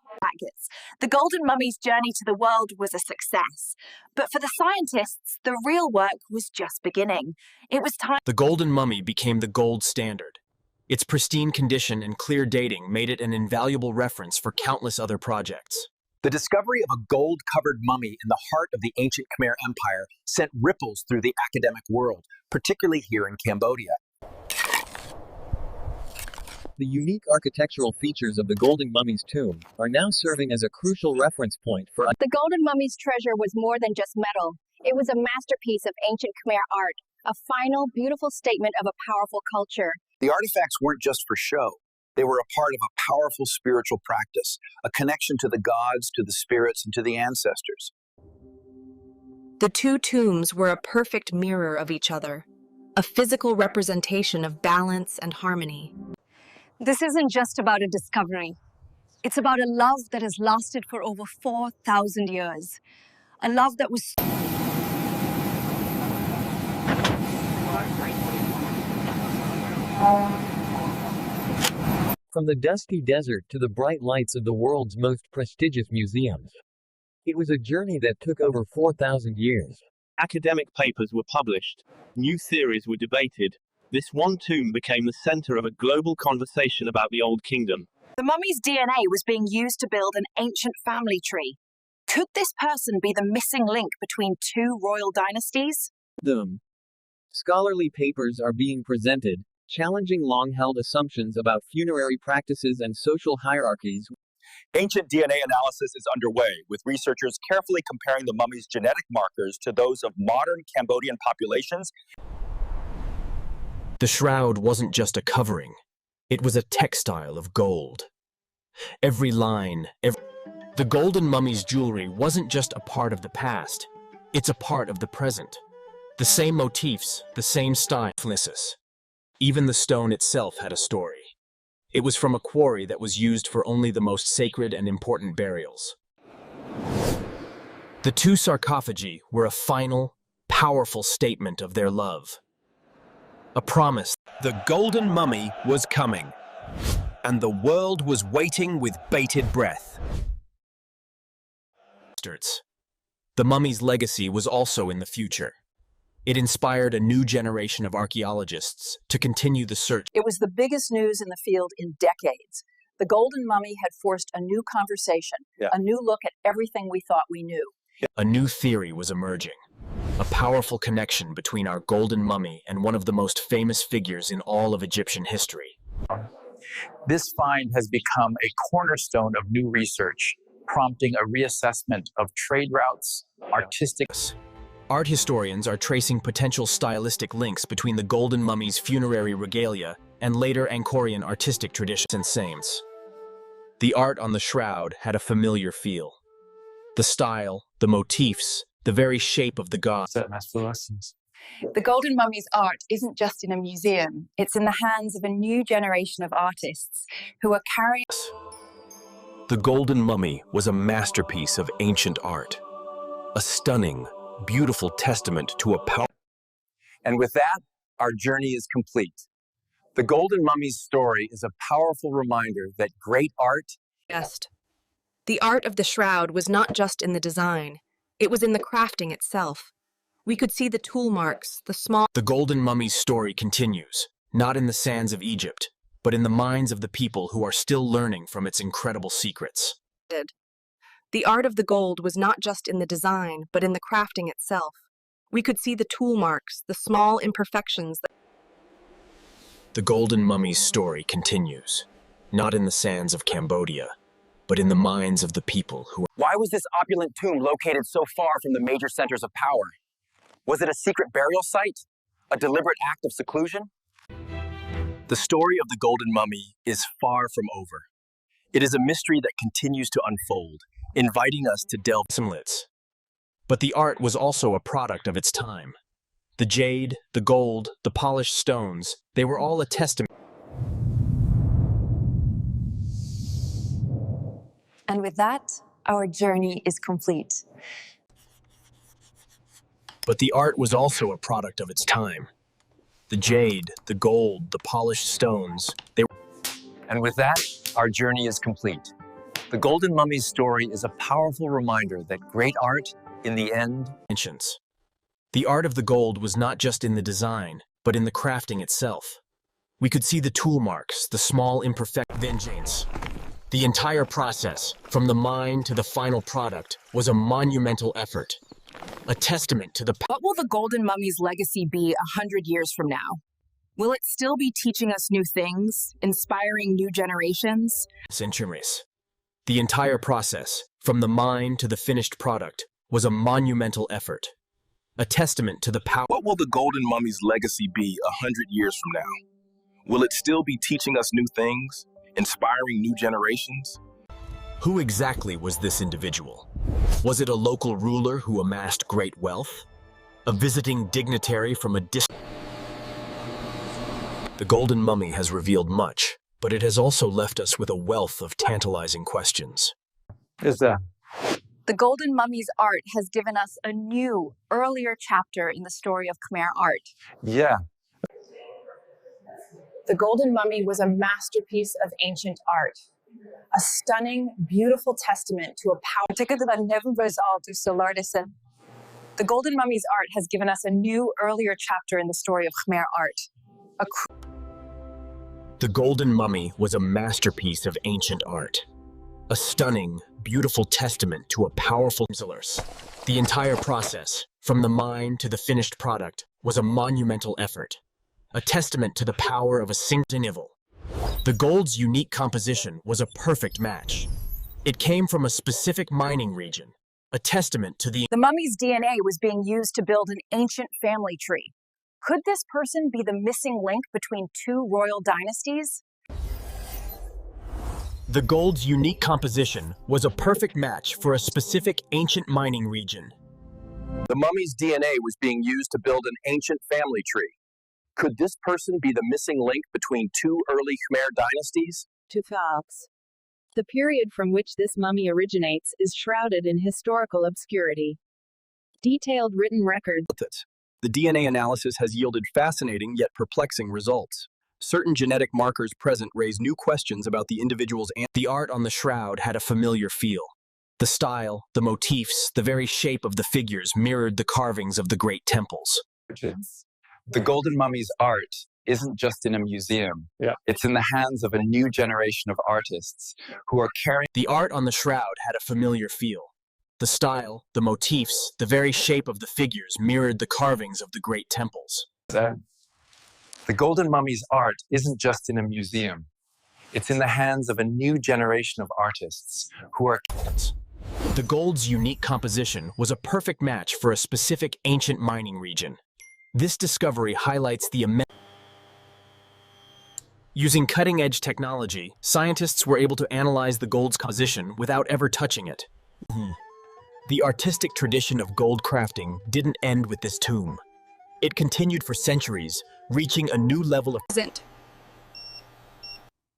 The Golden Mummy's journey to the world was a success, but for the scientists, the real work was just beginning. It was time. The Golden Mummy became the gold standard. Its pristine condition and clear dating made it an invaluable reference for countless other projects. The discovery of a gold-covered mummy in the heart of the ancient Khmer Empire sent ripples through the academic world, particularly here in Cambodia. The unique architectural features of the Golden Mummy's tomb are now serving as a crucial reference point for The Golden Mummy's treasure was more than just metal. It was a masterpiece of ancient Khmer art, a final, beautiful statement of a powerful culture. The artifacts weren't just for show. They were a part of a powerful spiritual practice, a connection to the gods, to the spirits, and to the ancestors. The two tombs were a perfect mirror of each other, a physical representation of balance and harmony. This isn't just about a discovery. It's about a love that has lasted for over 4,000 years. A love that was... From the dusty desert to the bright lights of the world's most prestigious museums. It was a journey that took over 4,000 years. Academic papers were published, new theories were debated. This one tomb became the center of a global conversation about the Old Kingdom. The mummy's DNA was being used to build an ancient family tree. Could this person be the missing link between two royal dynasties? Scholarly papers are being presented, challenging long-held assumptions about funerary practices and social hierarchies. Ancient DNA analysis is underway, with researchers carefully comparing the mummy's genetic markers to those of modern Cambodian populations. The shroud wasn't just a covering. It was a textile of gold. Every line, The Golden Mummy's jewelry wasn't just a part of the past. It's a part of the present. The same motifs, the same style. Even the stone itself had a story. It was from a quarry that was used for only the most sacred and important burials. The two sarcophagi were a final, powerful statement of their love. A promise. The Golden Mummy was coming, and the world was waiting with bated breath. The mummy's legacy was also in the future. It inspired a new generation of archaeologists to continue the search. It was the biggest news in the field in decades. The Golden Mummy had forced a new conversation, a new look at everything we thought we knew. A new theory was emerging. A powerful connection between our Golden Mummy and one of the most famous figures in all of Egyptian history. This find has become a cornerstone of new research, prompting a reassessment of trade routes, artistic... Art historians are tracing potential stylistic links between the Golden Mummy's funerary regalia and later Angkorian artistic traditions and saints. The art on the shroud had a familiar feel. The style, the motifs, the very shape of the god. The Golden Mummy's art isn't just in a museum, it's in the hands of a new generation of artists who are carrying... The Golden Mummy was a masterpiece of ancient art. A stunning, beautiful testament to a power. And with that, our journey is complete. The Golden Mummy's story is a powerful reminder that great art... The art of the shroud was not just in the design, it was in the crafting itself. We could see the tool marks, the small... The Golden Mummy's story continues, not in the sands of Egypt, but in the minds of the people who are still learning from its incredible secrets. The art of the gold was not just in the design, but in the crafting itself. We could see the tool marks, the small imperfections. The Golden Mummy's story continues, not in the sands of Cambodia, but in the minds of the people who... Why was this opulent tomb located so far from the major centers of power? Was it a secret burial site? A deliberate act of seclusion? The story of the Golden Mummy is far from over. It is a mystery that continues to unfold, inviting us to delve. But the art was also a product of its time. The jade, the gold, the polished stones, they were all a testament. And with that, our journey is complete. But the art was also a product of its time. The jade, the gold, the polished stones, they were... And with that, our journey is complete. The Golden Mummy's story is a powerful reminder that great art, in the end... The art of the gold was not just in the design, but in the crafting itself. We could see the tool marks, the small imperfections. The entire process, from the mine to the final product, was a monumental effort. A testament to the... What will the Golden Mummy's legacy be 100 years from now? Will it still be teaching us new things, inspiring new generations? Centuries. The entire process, from the mine to the finished product, was a monumental effort. A testament to the power. What will the Golden Mummy's legacy be 100 years from now? Will it still be teaching us new things, inspiring new generations? Who exactly was this individual? Was it a local ruler who amassed great wealth? A visiting dignitary from a distant... The Golden Mummy has revealed much, but it has also left us with a wealth of tantalizing questions. The Golden Mummy's art has given us a new, earlier chapter in the story of Khmer art. Yeah. The Golden Mummy was a masterpiece of ancient art, a stunning, beautiful testament to a power. The Golden Mummy's art has given us a new, earlier chapter in the story of Khmer art. The Golden Mummy was a masterpiece of ancient art, a stunning, beautiful testament to a powerful pillars. The entire process, from the mine to the finished product, was a monumental effort, a testament to the power of a single evil. The gold's unique composition was a perfect match. It came from a specific mining region, a testament to the mummy's DNA was being used to build an ancient family tree. Could this person be the missing link between two royal dynasties? The gold's unique composition was a perfect match for a specific ancient mining region. The mummy's DNA was being used to build an ancient family tree. Could this person be the missing link between two early Khmer dynasties? To facts. The period from which this mummy originates is shrouded in historical obscurity. Detailed written records. The DNA analysis has yielded fascinating yet perplexing results. Certain genetic markers present raise new questions about the individual's The art on the shroud had a familiar feel. The style, the motifs, the very shape of the figures mirrored the carvings of the great temples. The Golden Mummy's art isn't just in a museum. It's in the hands of a new generation of artists who are carrying... The art on the shroud had a familiar feel. The style, the motifs, the very shape of the figures mirrored the carvings of the great temples. The Golden Mummy's art isn't just in a museum. It's in the hands of a new generation of artists who are... The gold's unique composition was a perfect match for a specific ancient mining region. This discovery highlights the immense... Using cutting-edge technology, scientists were able to analyze the gold's composition without ever touching it. The artistic tradition of gold crafting didn't end with this tomb. It continued for centuries, reaching a new level of...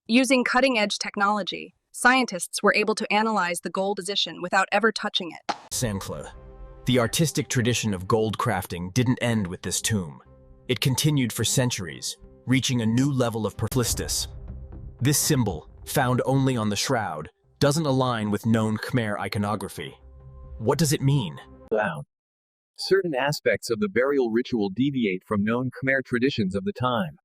Using cutting-edge technology, scientists were able to analyze the gold position without ever touching it. Sankla. The artistic tradition of gold crafting didn't end with this tomb. It continued for centuries, reaching a new level of persistence. This symbol, found only on the shroud, doesn't align with known Khmer iconography. What does it mean? Certain aspects of the burial ritual deviate from known Khmer traditions of the time.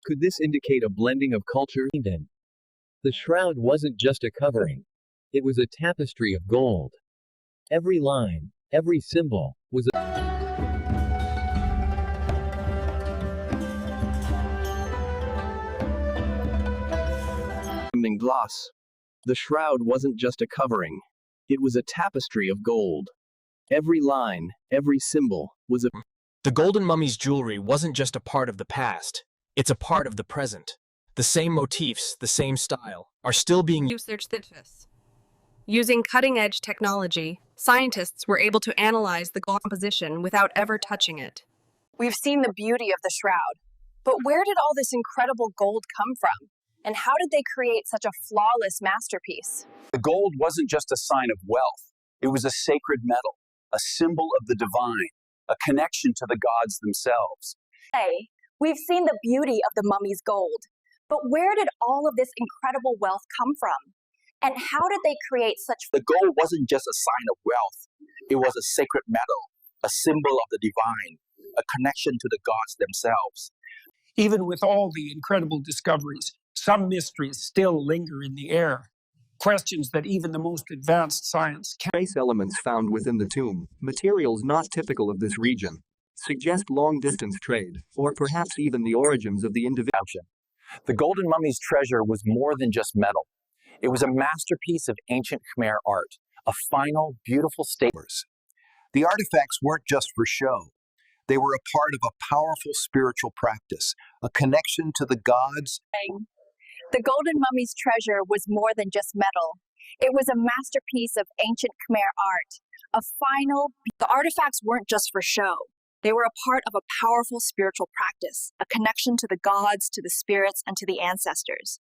Could this indicate a blending of culture? The shroud wasn't just a covering. It was a tapestry of gold. Every line, every symbol, was a... glass. The shroud wasn't just a covering. It was a tapestry of gold. Every line, every symbol, was a... The Golden Mummy's jewelry wasn't just a part of the past. It's a part of the present. The same motifs, the same style, are still being used. Using cutting-edge technology, scientists were able to analyze the gold composition without ever touching it. We've seen the beauty of the shroud, but where did all this incredible gold come from? And how did they create such a flawless masterpiece? The gold wasn't just a sign of wealth. It was a sacred metal, a symbol of the divine, a connection to the gods themselves. Hey, we've seen the beauty of the mummy's gold, but where did all of this incredible wealth come from? And how did they create such... The gold wasn't just a sign of wealth. It was a sacred metal, a symbol of the divine, a connection to the gods themselves. Even with all the incredible discoveries, some mysteries still linger in the air. Questions that even the most advanced science can't... Trace elements found within the tomb, materials not typical of this region. suggest long-distance trade, or perhaps even the origins of the individual. The Golden Mummy's treasure was more than just metal. It was a masterpiece of ancient Khmer art, a final, beautiful statement. The artifacts weren't just for show. They were a part of a powerful spiritual practice, a connection to the gods. The Golden Mummy's treasure was more than just metal. It was a masterpiece of ancient Khmer art, a final... The artifacts weren't just for show. They were a part of a powerful spiritual practice, a connection to the gods, to the spirits, and to the ancestors.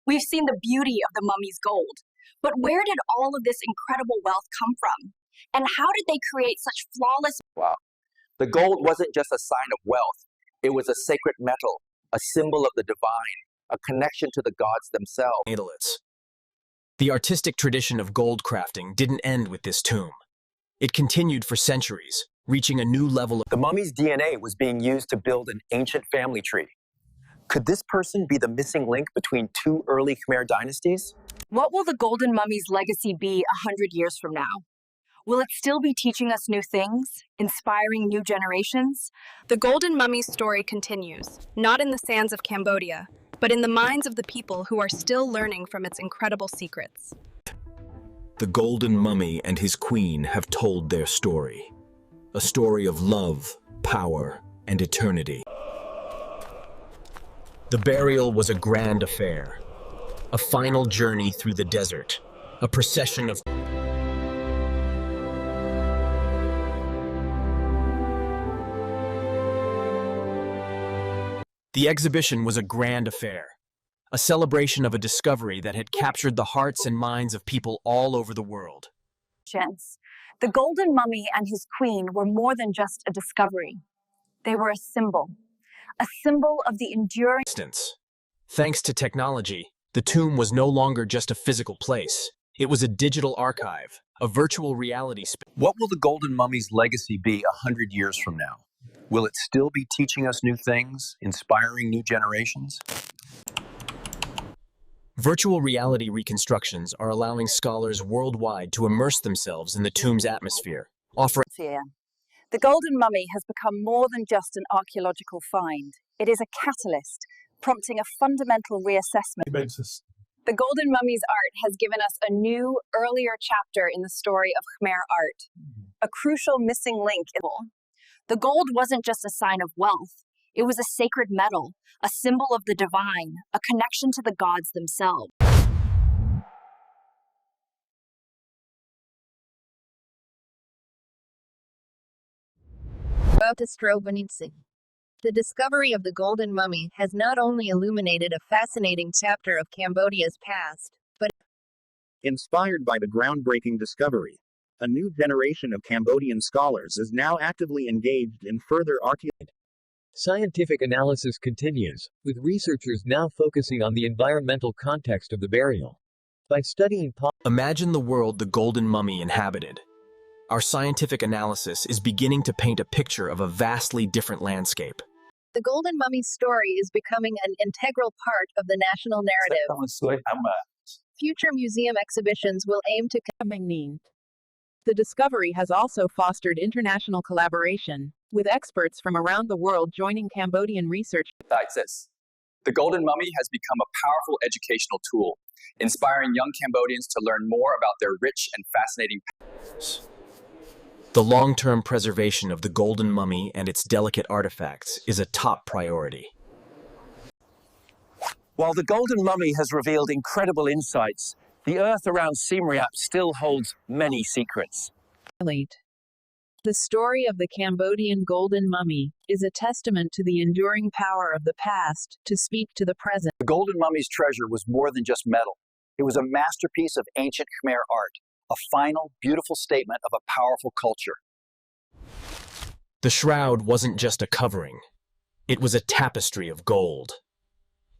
We've seen the beauty of the mummy's gold, but where did all of this incredible wealth come from? And how did they create such flawless... Wow. The gold wasn't just a sign of wealth. It was a sacred metal, a symbol of the divine, a connection to the gods themselves. The artistic tradition of gold crafting didn't end with this tomb. It continued for centuries, reaching a new level of... The mummy's DNA was being used to build an ancient family tree. Could this person be the missing link between two early Khmer dynasties? What will the Golden Mummy's legacy be 100 years from now? Will it still be teaching us new things, inspiring new generations? The Golden Mummy's story continues, not in the sands of Cambodia, but in the minds of the people who are still learning from its incredible secrets. The Golden Mummy and his queen have told their story. A story of love, power, and eternity. The burial was a grand affair. A final journey through the desert. A procession of... The exhibition was a grand affair, a celebration of a discovery that had captured the hearts and minds of people all over the world. The Golden Mummy and his queen were more than just a discovery. They were a symbol of the enduring... Thanks to technology, the tomb was no longer just a physical place. It was a digital archive, a virtual reality space. What will the Golden Mummy's legacy be 100 years from now? Will it still be teaching us new things, inspiring new generations? Virtual reality reconstructions are allowing scholars worldwide to immerse themselves in the tomb's atmosphere, offering... The Golden Mummy has become more than just an archaeological find. It is a catalyst, prompting a fundamental reassessment. The Golden Mummy's art has given us a new, earlier chapter in the story of Khmer art, a crucial missing link. The gold wasn't just a sign of wealth. It was a sacred metal, a symbol of the divine, a connection to the gods themselves. The discovery of the Golden Mummy has not only illuminated a fascinating chapter of Cambodia's past, but inspired by the groundbreaking discovery, a new generation of Cambodian scholars is now actively engaged in further archaeology. Scientific analysis continues, with researchers now focusing on the environmental context of the burial. By studying Imagine the world the Golden Mummy inhabited. Our scientific analysis is beginning to paint a picture of a vastly different landscape. the Golden Mummy's story is becoming an integral part of the national narrative. Future museum exhibitions will aim to... The discovery has also fostered international collaboration, with experts from around the world joining Cambodian research. The Golden Mummy has become a powerful educational tool, inspiring young Cambodians to learn more about their rich and fascinating past. The long-term preservation of the Golden Mummy and its delicate artifacts is a top priority. While the Golden Mummy has revealed incredible insights, the earth around Siem Reap still holds many secrets. The story of the Cambodian Golden Mummy is a testament to the enduring power of the past to speak to the present. The Golden Mummy's treasure was more than just metal. It was a masterpiece of ancient Khmer art, a final, beautiful statement of a powerful culture. The shroud wasn't just a covering. It was a tapestry of gold.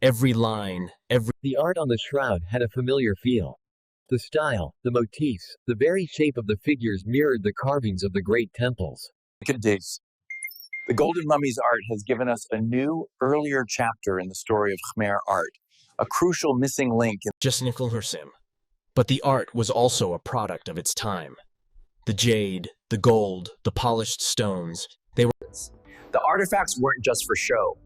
Every line, The art on the shroud had a familiar feel. The style, the motifs, the very shape of the figures mirrored the carvings of the great temples. The Golden Mummy's art has given us a new, earlier chapter in the story of Khmer art, a crucial missing link in But the art was also a product of its time. The jade, the gold, the polished stones, they were... The artifacts weren't just for show.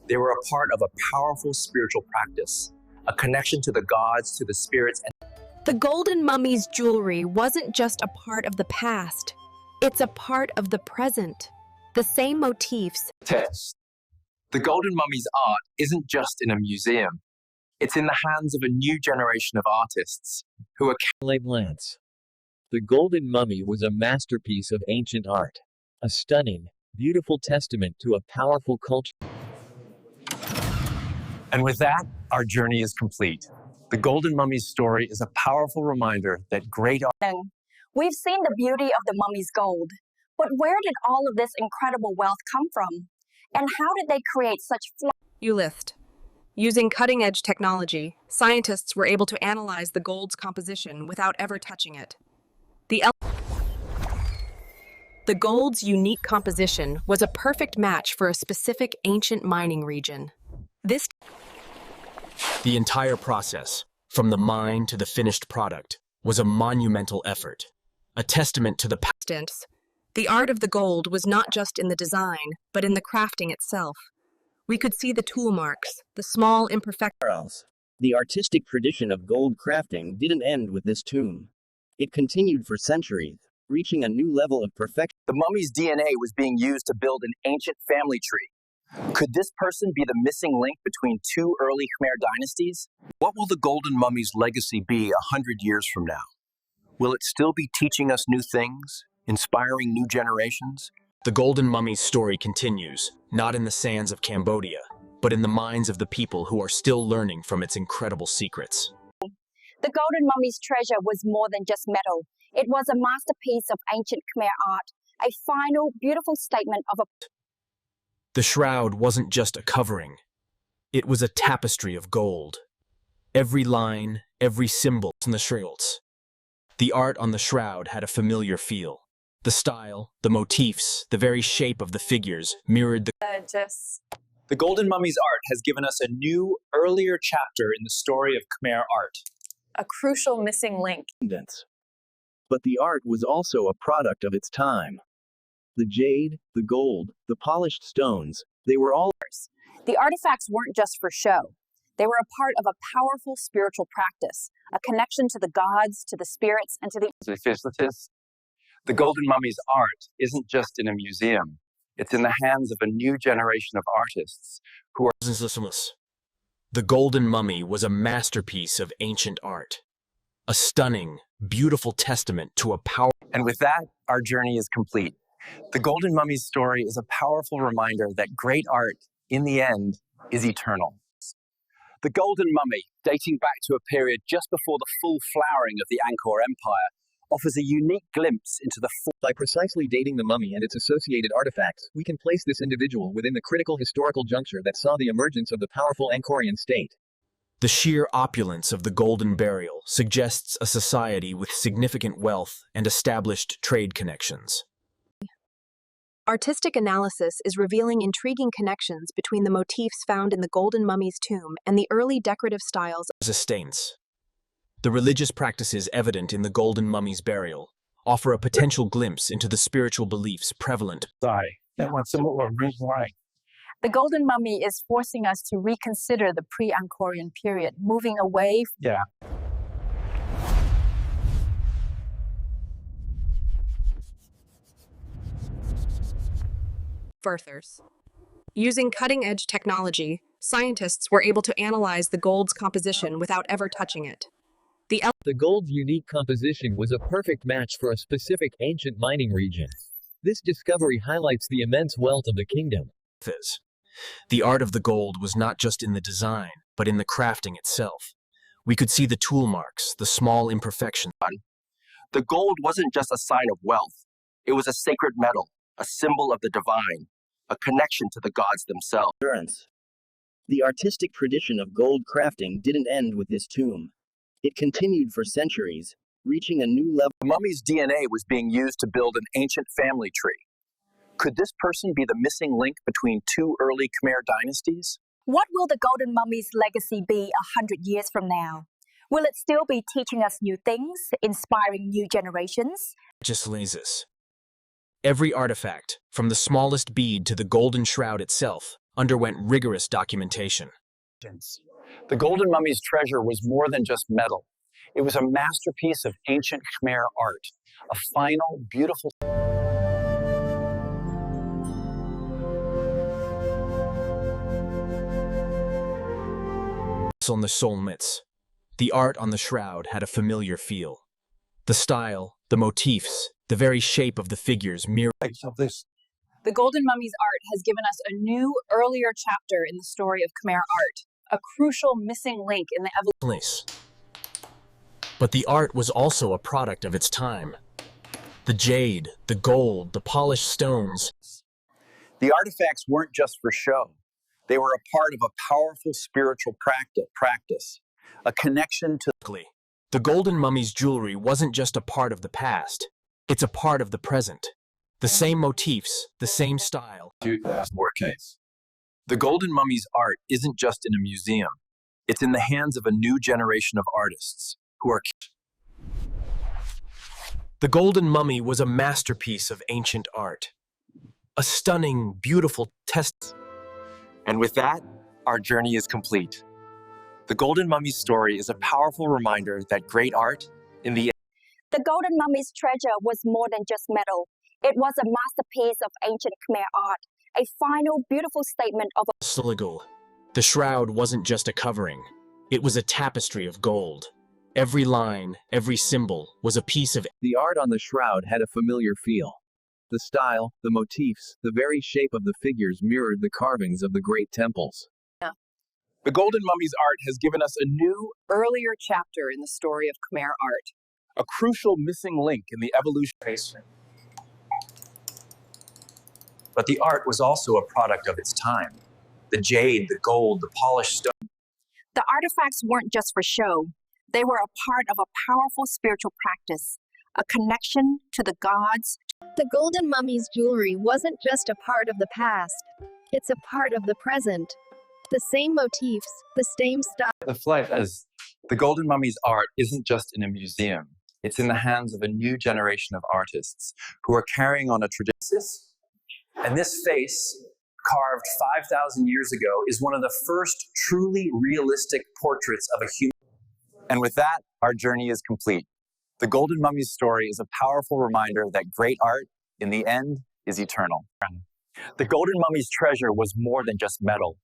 They were a part of a powerful spiritual practice, a connection to the gods, to the spirits, and The golden mummy's jewelry wasn't just a part of the past. It's a part of the present. The same motifs. Test. The Golden Mummy's art isn't just in a museum. It's in the hands of a new generation of artists who are Lance. The Golden Mummy was a masterpiece of ancient art. A stunning, beautiful testament to a powerful culture. And with that, our journey is complete. The Golden Mummy's story is a powerful reminder that great art. We've seen the beauty of the mummy's gold, but where did all of this incredible wealth come from? And how did they create such You list. Using cutting-edge technology, scientists were able to analyze the gold's composition without ever touching it. The gold's unique composition was a perfect match for a specific ancient mining region. The entire process, from the mine to the finished product, was a monumental effort, a testament to the The art of the gold was not just in the design, but in the crafting itself. We could see the tool marks, the small imperfections. The artistic tradition of gold crafting didn't end with this tomb. It continued for centuries, reaching a new level of perfection. the mummy's DNA was being used to build an ancient family tree. Could this person be the missing link between two early Khmer dynasties? What will the Golden Mummy's legacy be 100 years from now? Will it still be teaching us new things, inspiring new generations? The Golden Mummy's story continues, not in the sands of Cambodia, but in the minds of the people who are still learning from its incredible secrets. The Golden Mummy's treasure was more than just metal. It was a masterpiece of ancient Khmer art, a final, beautiful statement of a... The shroud wasn't just a covering. It was a tapestry of gold. Every line, every symbol in the shrouds. The art on the shroud had a familiar feel. The style, the motifs, the very shape of the figures mirrored the... The Golden Mummy's art has given us a new, earlier chapter in the story of Khmer art. A crucial missing link. But the art was also a product of its time. The jade, the gold, the polished stones, they were all... The artifacts weren't just for show. They were a part of a powerful spiritual practice, a connection to the gods, to the spirits, and to the... The Golden Mummy's art isn't just in a museum. It's in the hands of a new generation of artists who are... The Golden Mummy was a masterpiece of ancient art. A stunning, beautiful testament to a power... And with that, our journey is complete. The Golden Mummy's story is a powerful reminder that great art, in the end, is eternal. The Golden Mummy, dating back to a period just before the full flowering of the Angkor Empire, offers a unique glimpse into the... By precisely dating the mummy and its associated artifacts, we can place this individual within the critical historical juncture that saw the emergence of the powerful Angkorian state. The sheer opulence of the golden burial suggests a society with significant wealth and established trade connections. Artistic analysis is revealing intriguing connections between the motifs found in the Golden Mummy's tomb and the early decorative styles of sustains. The religious practices evident in the Golden Mummy's burial offer a potential glimpse into the spiritual beliefs prevalent. The Golden Mummy is forcing us to reconsider the pre-Angkorian period, moving away Furthers. Using cutting-edge technology, scientists were able to analyze the gold's composition without ever touching it. The gold's unique composition was a perfect match for a specific ancient mining region. This discovery highlights the immense wealth of the kingdom. The art of the gold was not just in the design, but in the crafting itself. We could see the tool marks, the small imperfections. The gold wasn't just a sign of wealth. It was a sacred metal, a symbol of the divine, a connection to the gods themselves. The artistic tradition of gold crafting didn't end with this tomb. It continued for centuries, reaching a new level. The mummy's DNA was being used to build an ancient family tree. Could this person be the missing link between two early Khmer dynasties? What will the Golden Mummy's legacy be 100 years from now? Will it still be teaching us new things, inspiring new generations? Every artifact, from the smallest bead to the golden shroud itself, underwent rigorous documentation. The Golden Mummy's treasure was more than just metal. It was a masterpiece of ancient Khmer art, a final, beautiful... On the solmits, the art on the shroud had a familiar feel. The style, the motifs, the very shape of the figures mirrored this. The Golden Mummy's art has given us a new, earlier chapter in the story of Khmer art, a crucial missing link in the evolution. But the art was also a product of its time. The jade, the gold, the polished stones. The artifacts weren't just for show. They were a part of a powerful spiritual practice, a connection to... The Golden Mummy's jewelry wasn't just a part of the past. It's a part of the present. The same motifs, the same style. More case. The Golden Mummy's art isn't just in a museum. It's in the hands of a new generation of artists who are... The Golden Mummy was a masterpiece of ancient art. A stunning, beautiful test. And with that, our journey is complete. The Golden Mummy's story is a powerful reminder that great art, in the The Golden Mummy's treasure was more than just metal. It was a masterpiece of ancient Khmer art, a final, beautiful statement of a... Siligal. The shroud wasn't just a covering. It was a tapestry of gold. Every line, every symbol, was a piece of... The art on the shroud had a familiar feel. The style, the motifs, the very shape of the figures mirrored the carvings of the great temples. The Golden Mummy's art has given us a new, Earlier chapter in the story of Khmer art. a crucial missing link in the evolution. But the art was also a product of its time. The jade, the gold, the polished stone. The artifacts weren't just for show. They were a part of a powerful spiritual practice, a connection to the gods. The Golden Mummy's jewelry wasn't just a part of the past. It's a part of the present. The same motifs, the same style. The flight as the Golden Mummy's art isn't just in a museum. It's in the hands of a new generation of artists who are carrying on a tradition. And this face, carved 5,000 years ago, is one of the first truly realistic portraits of a human. And with that, our journey is complete. The Golden Mummy's story is a powerful reminder that great art, in the end, is eternal. The Golden Mummy's treasure was more than just metal.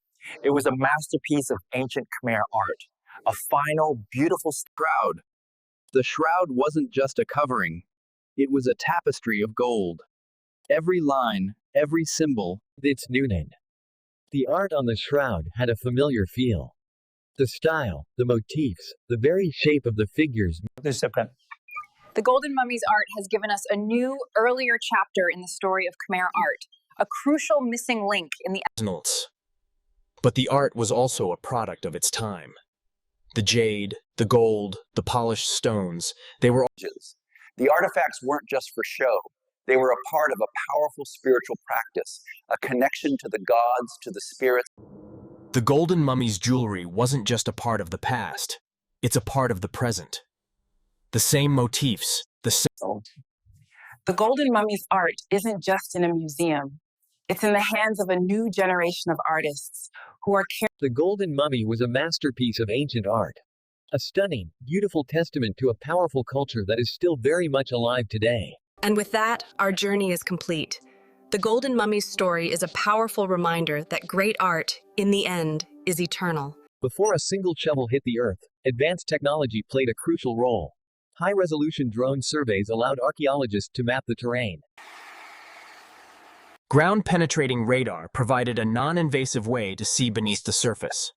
It was a masterpiece of ancient Khmer art, a final, beautiful shroud. The shroud wasn't just a covering. It was a tapestry of gold. Every line, every symbol, its noonan. The art on the shroud had a familiar feel. The style, the motifs, the very shape of the figures. The Golden Mummy's art has given us a new, earlier chapter in the story of Khmer art, a crucial missing link in the... But the art was also a product of its time. The jade, the gold, the polished stones, they were... The artifacts weren't just for show. They were a part of a powerful spiritual practice, a connection to the gods, to the spirits. The Golden Mummy's jewelry wasn't just a part of the past. It's a part of the present. The same motifs, the same... The Golden Mummy's art isn't just in a museum. It's in the hands of a new generation of artists who are The Golden Mummy was a masterpiece of ancient art. A stunning, beautiful testament to a powerful culture that is still very much alive today. And with that, our journey is complete. The Golden Mummy's story is a powerful reminder that great art, in the end, is eternal. Before a single shovel hit the earth, advanced technology played a crucial role. High-resolution drone surveys allowed archaeologists to map the terrain. Ground-penetrating radar provided a non-invasive way to see beneath the surface.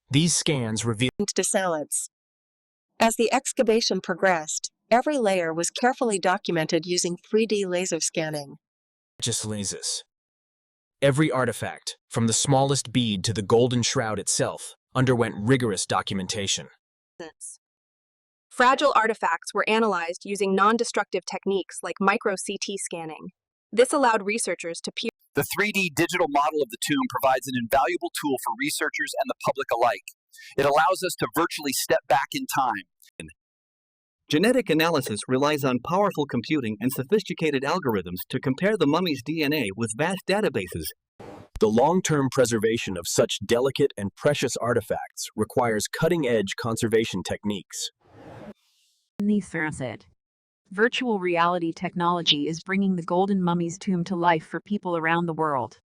These scans revealed to salads. As the excavation progressed, every layer was carefully documented using 3D laser scanning. lasers. Every artifact, from the smallest bead to the golden shroud itself, underwent rigorous documentation. Fragile artifacts were analyzed using non-destructive techniques like micro-CT scanning. This allowed researchers to peer. The 3D digital model of the tomb provides an invaluable tool for researchers and the public alike. It allows us to virtually step back in time. Genetic analysis relies on powerful computing and sophisticated algorithms to compare the mummy's DNA with vast databases. The long-term preservation of such delicate and precious artifacts requires cutting-edge conservation techniques. Virtual reality technology is bringing the Golden Mummy's tomb to life for people around the world.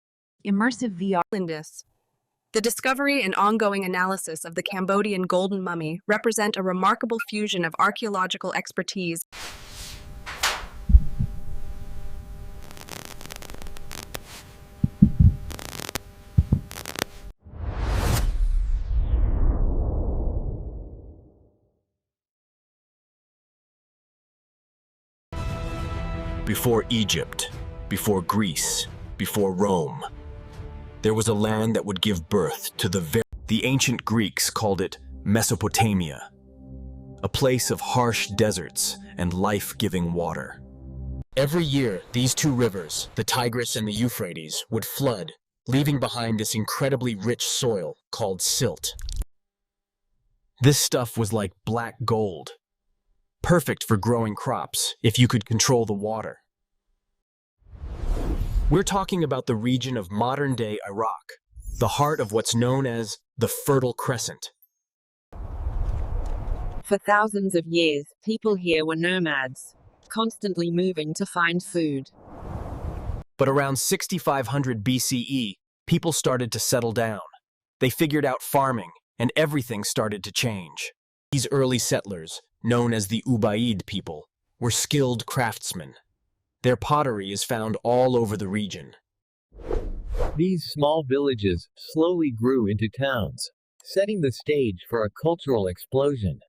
Immersive VR. The discovery and ongoing analysis of the Cambodian Golden Mummy represent a remarkable fusion of archaeological expertise. Before Egypt, before Greece, before Rome, there was a land that would give birth to the ancient Greeks called it Mesopotamia, a place of harsh deserts and life-giving water. Every year, these two rivers, the Tigris and the Euphrates, would flood, leaving behind this incredibly rich soil called silt. This stuff was like black gold, perfect for growing crops if you could control the water. We're talking about the region of modern-day Iraq, the heart of what's known as the Fertile Crescent. For thousands of years, people here were nomads, constantly moving to find food. But around 6500 BCE, people started to settle down. They figured out farming, and everything started to change. These early settlers, known as the Ubaid people, were skilled craftsmen. Their pottery is found all over the region. These small villages slowly grew into towns, setting the stage for a cultural explosion.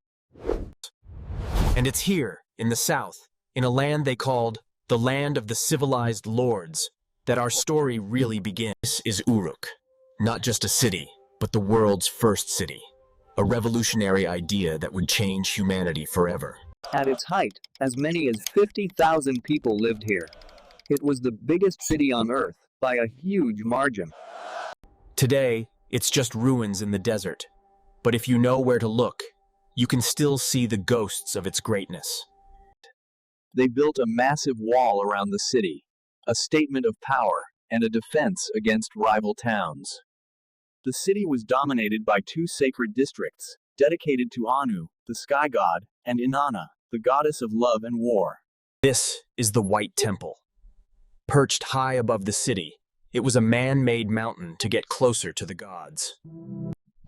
And it's here, in the south, in a land they called the land of the civilized lords, that our story really begins. This is Uruk, not just a city, but the world's first city. A revolutionary idea that would change humanity forever. At its height, as many as 50,000 people lived here. It was the biggest city on Earth by a huge margin. Today, it's just ruins in the desert. But if you know where to look, you can still see the ghosts of its greatness. They built a massive wall around the city, a statement of power and a defense against rival towns. The city was dominated by two sacred districts, dedicated to Anu, the sky god, and Inanna, the goddess of love and war. This is the White Temple. Perched high above the city, it was a man-made mountain to get closer to the gods.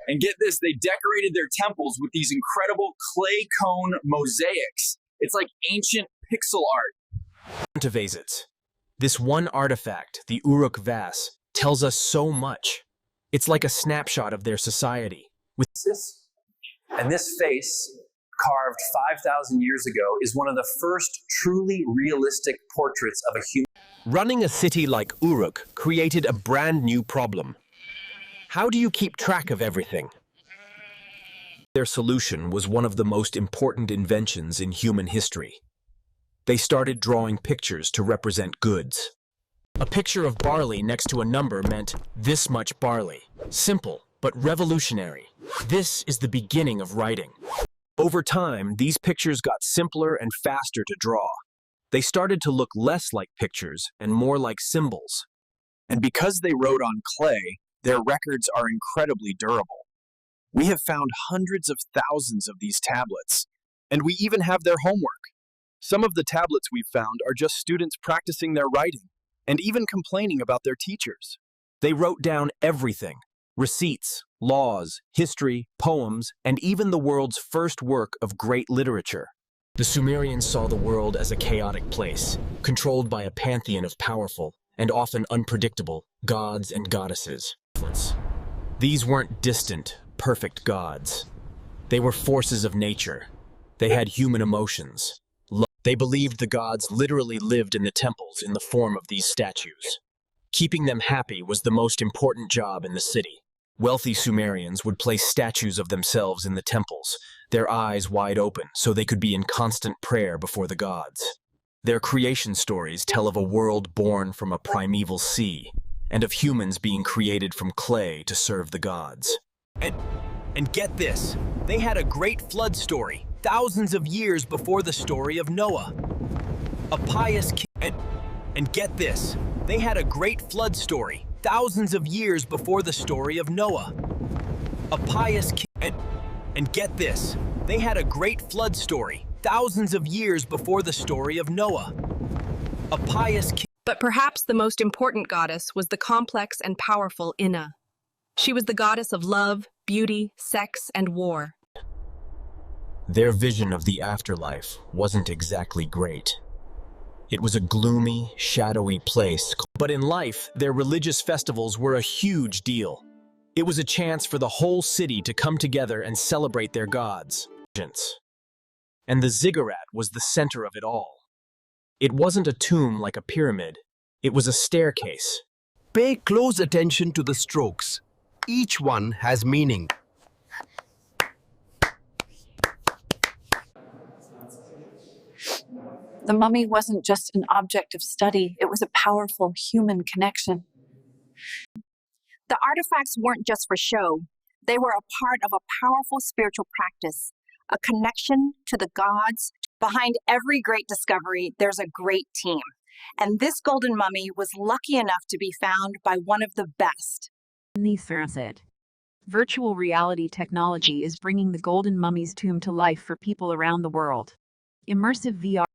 And get this, they decorated their temples with these incredible clay cone mosaics. It's like ancient pixel art. This one artifact, the Uruk vase, tells us so much. It's like a snapshot of their society. And this face, carved 5,000 years ago, is one of the first truly realistic portraits of a human. Running a city like Uruk created a brand new problem. How do you keep track of everything? Their solution was one of the most important inventions in human history. They started drawing pictures to represent goods. A picture of barley next to a number meant this much barley. Simple, but revolutionary. This is the beginning of writing. Over time, these pictures got simpler and faster to draw. They started to look less like pictures and more like symbols. And because they wrote on clay, their records are incredibly durable. We have found hundreds of thousands of these tablets, and we even have their homework. Some of the tablets we've found are just students practicing their writing, and even complaining about their teachers. They wrote down everything: receipts, laws, history, poems, and even the world's first work of great literature. The Sumerians saw the world as a chaotic place, controlled by a pantheon of powerful, and often unpredictable, gods and goddesses. These weren't distant, perfect gods. They were forces of nature. They had human emotions. They believed the gods literally lived in the temples in the form of these statues. Keeping them happy was the most important job in the city. Wealthy Sumerians would place statues of themselves in the temples, their eyes wide open so they could be in constant prayer before the gods. Their creation stories tell of a world born from a primeval sea, and of humans being created from clay to serve the gods. And get this, they had a great flood story. thousands of years before the story of Noah. A pious king. And get this, they had a great flood story, thousands of years before the story of Noah. A pious king. And get this, they had a great flood story, thousands of years before the story of Noah. A pious king. But perhaps the most important goddess was the complex and powerful Inna. She was the goddess of love, beauty, sex, and war. Their vision of the afterlife wasn't exactly great. It was a gloomy, shadowy place. But in life, their religious festivals were a huge deal. It was a chance for the whole city to come together and celebrate their gods. And the ziggurat was the center of it all. It wasn't a tomb like a pyramid. It was a staircase. Pay close attention to the strokes. Each one has meaning. The mummy wasn't just an object of study, it was a powerful human connection. The artifacts weren't just for show, they were a part of a powerful spiritual practice, a connection to the gods. Behind every great discovery, there's a great team. And this golden mummy was lucky enough to be found by one of the best. Virtual reality technology is bringing the golden mummy's tomb to life for people around the world. Immersive VR